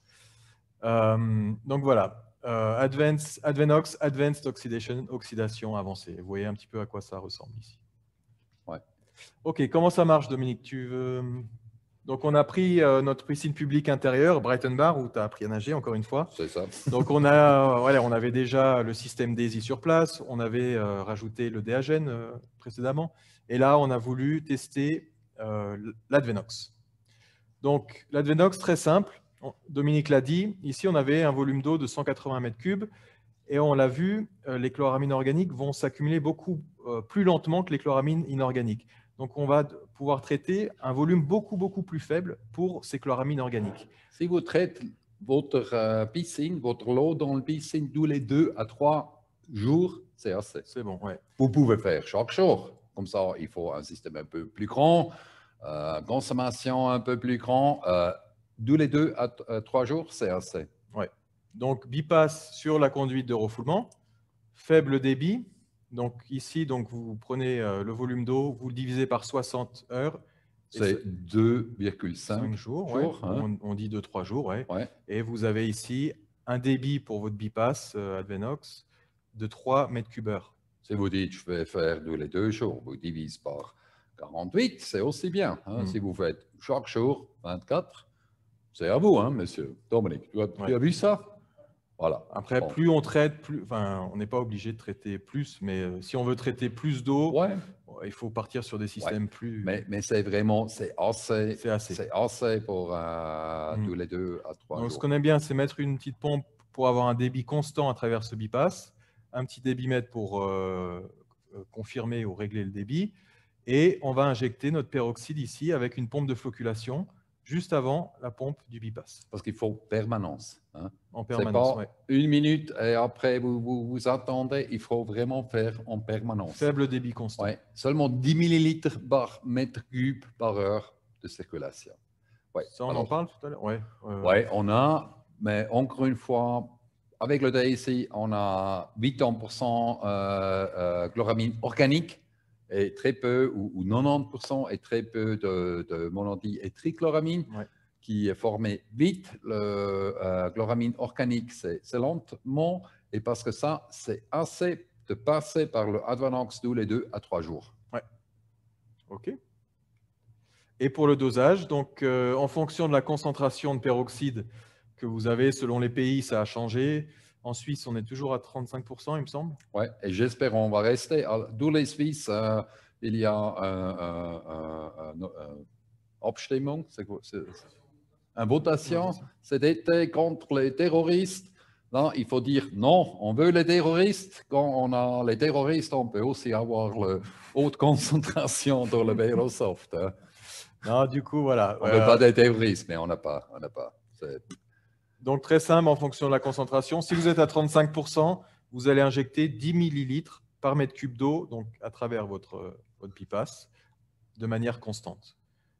Donc voilà, Advenox, Advanced Oxidation avancée. Vous voyez un petit peu à quoi ça ressemble ici. Ok, comment ça marche, Dominique? Tu veux... Donc, on a pris notre piscine publique intérieure, Brighton Bar, où tu as appris à nager, encore une fois. C'est ça. Donc, on avait déjà le système DESI sur place. On avait rajouté le DHN précédemment. Et là, on a voulu tester l'Advenox. Donc, l'Advenox, très simple. Dominique l'a dit. Ici, on avait un volume d'eau de 180 mètres cubes. Et on l'a vu, les chloramines organiques vont s'accumuler beaucoup plus lentement que les chloramines inorganiques. Donc, on va pouvoir traiter un volume beaucoup plus faible pour ces chloramines organiques. Si vous traitez votre piscine, votre lot dans la piscine tous les 2 à 3 jours, c'est assez. C'est bon, ouais. Vous pouvez faire chaque jour. Comme ça, il faut un système un peu plus grand, consommation un peu plus grand. Tous les 2 à 3 jours, c'est assez. Ouais. Donc, bypass sur la conduite de refoulement, faible débit. Donc ici, vous prenez le volume d'eau, vous le divisez par 60 heures. C'est 2,5 jours. Hein. On dit 2-3 jours. Et vous avez ici un débit pour votre bypass Advenox de 3 mètres cubes heure. Si vous dites je vais faire tous les 2 jours, vous divisez par 48, c'est aussi bien. Hein. Si vous faites chaque jour 24, c'est à vous, hein, monsieur Dominique. Tu as vu ça? Voilà. Après, plus on traite, on n'est pas obligé de traiter plus, mais si on veut traiter plus d'eau, il faut partir sur des systèmes plus... Mais c'est vraiment, c'est assez pour tous les 2 à 3 jours. Donc, ce qu'on aime bien, c'est mettre une petite pompe pour avoir un débit constant à travers ce bypass, un petit débitmètre pour confirmer ou régler le débit, Et on va injecter notre peroxyde ici avec une pompe de flocculation juste avant la pompe du bypass. Parce qu'il faut permanence. Hein. En C'est permanence, pas ouais. 1 minute et après vous attendez, il faut vraiment faire en permanence. Faible débit constant. Ouais. Seulement 10 millilitres par mètre cube par heure de circulation. Ouais. Ça, on en parle tout à l'heure? Ouais. Ouais, on a, mais encore une fois, avec le DSI, on a 80% chloramine organique et très peu, ou 90% et très peu de monodie et trichloramine, qui est formé vite. Le chloramine organique, c'est lentement, et parce que ça, c'est assez de passer par le Advanox tous les 2 à 3 jours. Ouais. OK. Et pour le dosage, donc en fonction de la concentration de peroxyde que vous avez, selon les pays, ça a changé. En Suisse, on est toujours à 35%, il me semble. Oui, et j'espère qu'on va rester. Dans les Suisses, il y a Abstimmung, une votation, c'était contre les terroristes. Là, il faut dire non, on veut les terroristes. Quand on a les terroristes, on peut aussi avoir la haute concentration dans le Aerosoft. Hein. Non, du coup, voilà. On ne veut pas des terroristes, mais on n'a pas. Donc, très simple, en fonction de la concentration. Si vous êtes à 35%, vous allez injecter 10 millilitres par mètre cube d'eau, donc à travers votre pipasse, de manière constante.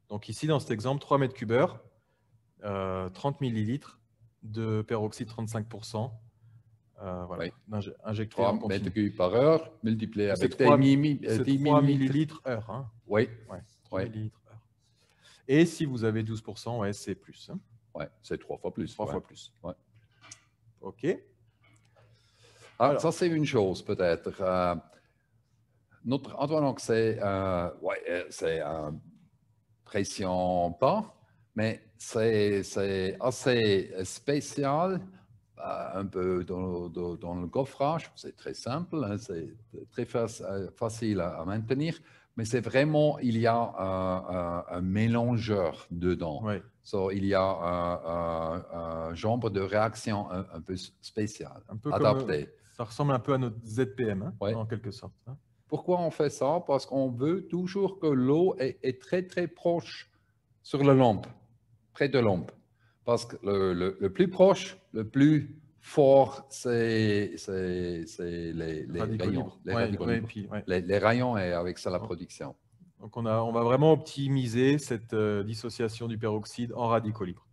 Donc ici, dans cet exemple, 3 mètres cube heure, 30 millilitres de peroxyde 35%. Voilà, injecté 3 en continu. mètres cubes par heure, multiplié avec 3 millilitres. millilitres heure. Hein. Oui. 3 millilitres heure. Et si vous avez 12%, ouais, c'est plus. Hein. Oui, c'est 3 fois plus. 3 fois plus. Ouais. OK. Alors, ça, c'est une chose peut-être. Notre Advanox, c'est un pression bas, mais c'est assez spécial, un peu dans le gaufrage. C'est très simple, hein, c'est très facile à maintenir, mais c'est vraiment, il y a un mélangeur dedans. Ouais. Il y a un genre de réaction un peu spécial, un peu adapté. Ça ressemble un peu à notre ZPM, hein, en quelque sorte. Hein. Pourquoi on fait ça? Parce qu'on veut toujours que l'eau est très, très proche sur la lampe, près de la lampe. Parce que le plus proche, le plus fort, c'est les rayons. Les rayons et avec ça la production. Donc, on va vraiment optimiser cette dissociation du peroxyde en radicaux libres.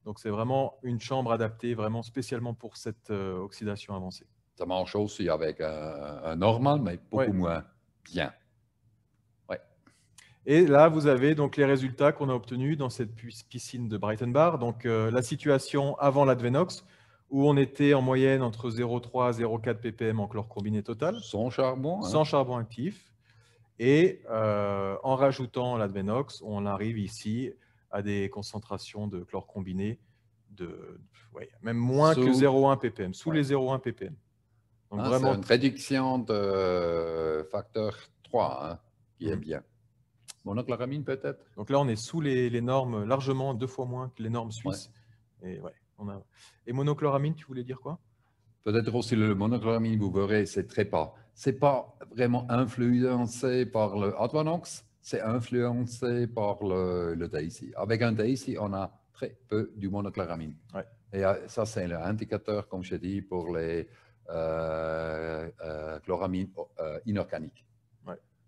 Donc, c'est vraiment une chambre adaptée vraiment spécialement pour cette oxydation avancée. Ça marche aussi avec un normal, mais beaucoup moins bien. Ouais. Et là, vous avez donc les résultats qu'on a obtenus dans cette piscine de Breitenbach. Donc, la situation avant l'Advenox, où on était en moyenne entre 0,3 et 0,4 ppm en chlore combiné total. Sans charbon. Sans charbon actif. Et en rajoutant l'Advenox, on arrive ici à des concentrations de chlore combiné de même moins que 0,1 ppm, sous les 0,1 ppm. Donc vraiment... C'est une réduction de facteur 3 hein, qui est bien. Monochloramine peut-être? Donc là, on est sous les normes, largement 2 fois moins que les normes suisses. Et monochloramine, tu voulais dire quoi? Peut-être aussi le monochloramine, vous verrez, c'est très bas. Ce n'est pas vraiment influencé par le Advanox, c'est influencé par le DAISY. Avec un DAISY, on a très peu du monochloramine. Et ça, c'est l'indicateur, comme je dis, pour les chloramines inorganiques.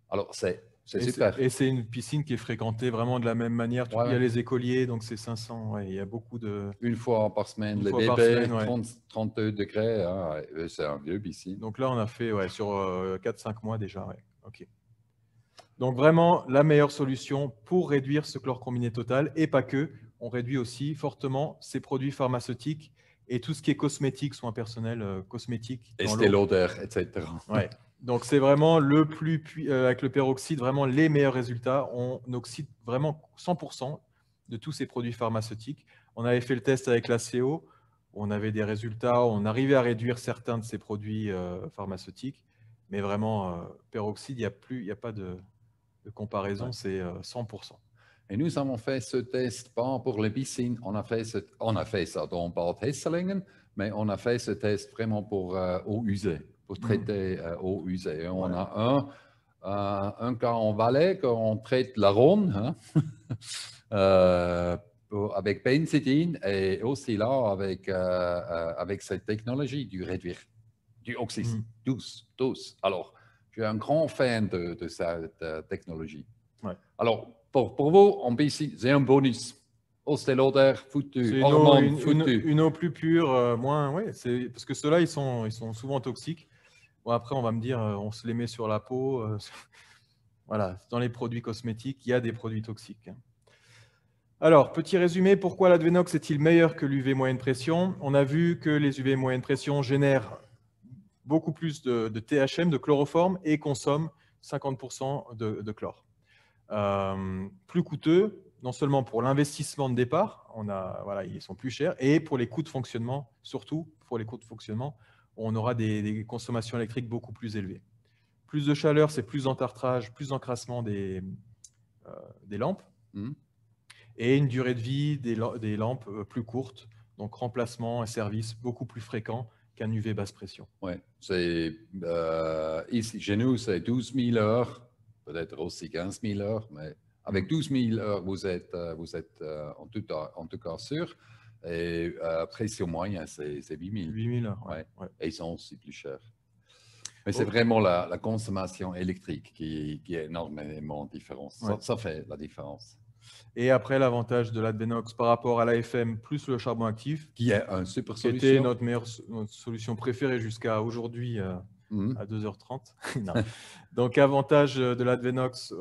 Alors, c'est super. Et c'est une piscine qui est fréquentée vraiment de la même manière. Il y a les écoliers, donc c'est 500. Il y a beaucoup de... Une fois par semaine, les bébés, 32 degrés, hein, c'est un vieux piscine. Donc là, on a fait sur 4-5 mois déjà. OK. Donc vraiment, la meilleure solution pour réduire ce chlore combiné total, et pas que, on réduit aussi fortement ces produits pharmaceutiques et tout ce qui est cosmétique, soins personnels, cosmétiques. Estée Lauder, etc. Ouais. Donc, c'est vraiment le plus, avec le peroxyde, vraiment les meilleurs résultats. On oxyde vraiment 100% de tous ces produits pharmaceutiques. On avait fait le test avec la CO, où on avait des résultats, on arrivait à réduire certains de ces produits pharmaceutiques, mais vraiment, peroxyde, il n'y a pas de comparaison, c'est 100%. Et nous avons fait ce test pas pour les piscines, on a fait ça dans Bad Hesselingen, mais on a fait ce test vraiment pour eau usée. Pour traiter eau usée. On a un cas en Valais qu'on traite la Rhône, hein, avec pénicilline et aussi là avec cette technologie du réduire, du oxyde, tous. Alors, je suis un grand fan de cette technologie. Ouais. Alors, pour vous, en BC, c'est un bonus. Ostélotaire foutu, C'est hormones foutu. une eau plus pure, moins, ouais, parce que ceux-là, ils sont souvent toxiques. Bon, après, on va me dire, on se les met sur la peau. Voilà, dans les produits cosmétiques, il y a des produits toxiques. Alors, petit résumé, pourquoi l'Advenox est-il meilleur que l'UV moyenne pression? On a vu que les UV moyenne pression génèrent beaucoup plus de THM, de chloroforme, et consomment 50% de chlore. Plus coûteux, non seulement pour l'investissement de départ, voilà, ils sont plus chers, et pour les coûts de fonctionnement, surtout pour les coûts de fonctionnement, on aura des consommations électriques beaucoup plus élevées. Plus de chaleur, c'est plus d'entartrage, plus d'encrassement des lampes, et une durée de vie des lampes plus courte, donc remplacement et service beaucoup plus fréquent qu'un UV basse pression. Oui, ici, chez nous, c'est 12 000 heures, peut-être aussi 15 000 heures, mais avec 12 000 heures, vous êtes en tout cas sûr. Et pression moyenne, c'est 8 000. 8 000 heures, ouais. Ouais. Et ils sont aussi plus chers. Mais c'est vraiment la consommation électrique qui est énormément différente. Ça fait la différence. Et après, l'avantage de l'Advenox par rapport à l'AFM plus le charbon actif, qui est une super solution. Qui était notre solution préférée jusqu'à aujourd'hui à 2h30. Non. Donc, avantage de l'Advenox,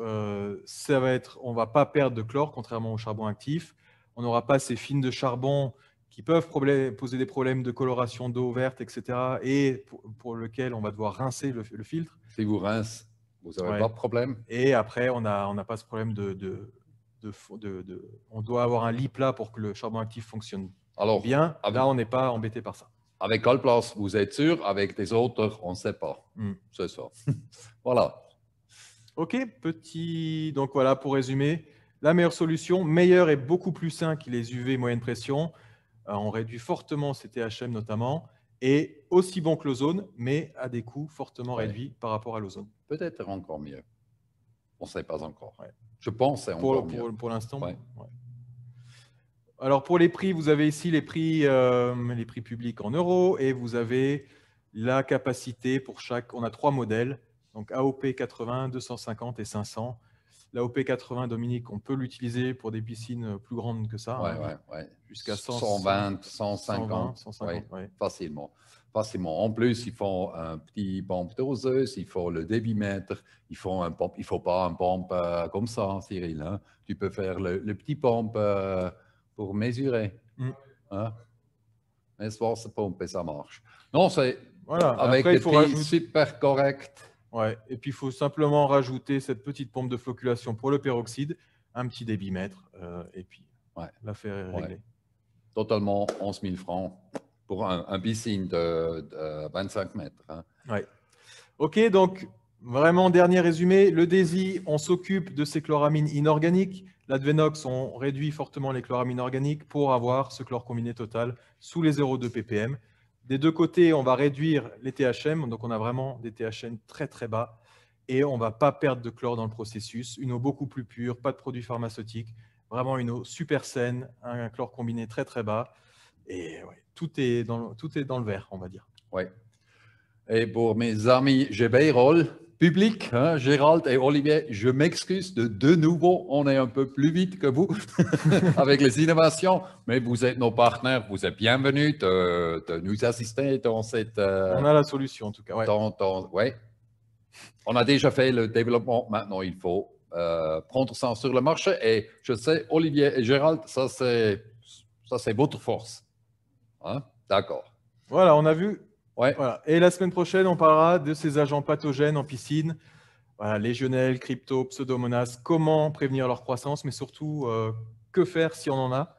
ça va être, on ne va pas perdre de chlore, contrairement au charbon actif. On n'aura pas ces fines de charbon qui peuvent poser des problèmes de coloration d'eau verte, etc. Et pour lequel on va devoir rincer le filtre. Si vous rincez, vous n'avez pas de problème. Et après, on n'a pas ce problème on doit avoir un lit plat pour que le charbon actif fonctionne bien. Là, on n'est pas embêté par ça. Avec Colplast, vous êtes sûr. Avec des autres, on ne sait pas. C'est ça. Voilà. OK, donc voilà, pour résumer, la meilleure solution, meilleure et beaucoup plus sain que les UV moyenne pression. On réduit fortement ces THM notamment, et aussi bon que l'ozone, mais à des coûts fortement réduits par rapport à l'ozone. Peut-être encore mieux. On ne sait pas encore. Je pense que c'est encore mieux. Pour l'instant. Alors, pour les prix, vous avez ici les prix publics en euros, et vous avez la capacité pour chaque. On a 3 modèles, donc AOP 80, 250 et 500. L'AOP 80, Dominique, on peut l'utiliser pour des piscines plus grandes que ça. Jusqu'à 120, 150. 150 facilement. En plus, ils font un petit pompe doseuse, il faut le débitmètre, il faut pas un pompe comme ça, Cyril. Hein. Tu peux faire le petit pompe pour mesurer. Hein. Mais ce pompe et ça marche. Non, c'est avec des prix super corrects. Ouais. Et puis, il faut simplement rajouter cette petite pompe de floculation pour le peroxyde, un petit débitmètre, et puis l'affaire est réglée. Totalement 11 000 francs pour un piscine de 25 mètres. Hein. OK, donc vraiment, dernier résumé. Le DESI, on s'occupe de ces chloramines inorganiques. L'Advenox, on réduit fortement les chloramines organiques pour avoir ce chlore combiné total sous les 0,2 ppm. Des deux côtés, on va réduire les THM, donc on a vraiment des THM très très bas, et on ne va pas perdre de chlore dans le processus. Une eau beaucoup plus pure, pas de produits pharmaceutiques, vraiment une eau super saine, un chlore combiné très très bas, et tout est dans le vert, on va dire. Et pour mes amis Gébeyrol, public, hein, Gérald et Olivier, je m'excuse de nouveau, on est un peu plus vite que vous avec les innovations, mais vous êtes nos partenaires, vous êtes bienvenus de nous assister dans cette... on a la solution en tout cas. On a déjà fait le développement, maintenant il faut prendre ça sur le marché, et je sais, Olivier et Gérald, ça c'est votre force. Hein? D'accord. Voilà, on a vu. Voilà. Et la semaine prochaine, on parlera de ces agents pathogènes en piscine, légionnelles, crypto, pseudomonas, comment prévenir leur croissance, mais surtout, que faire si on en a.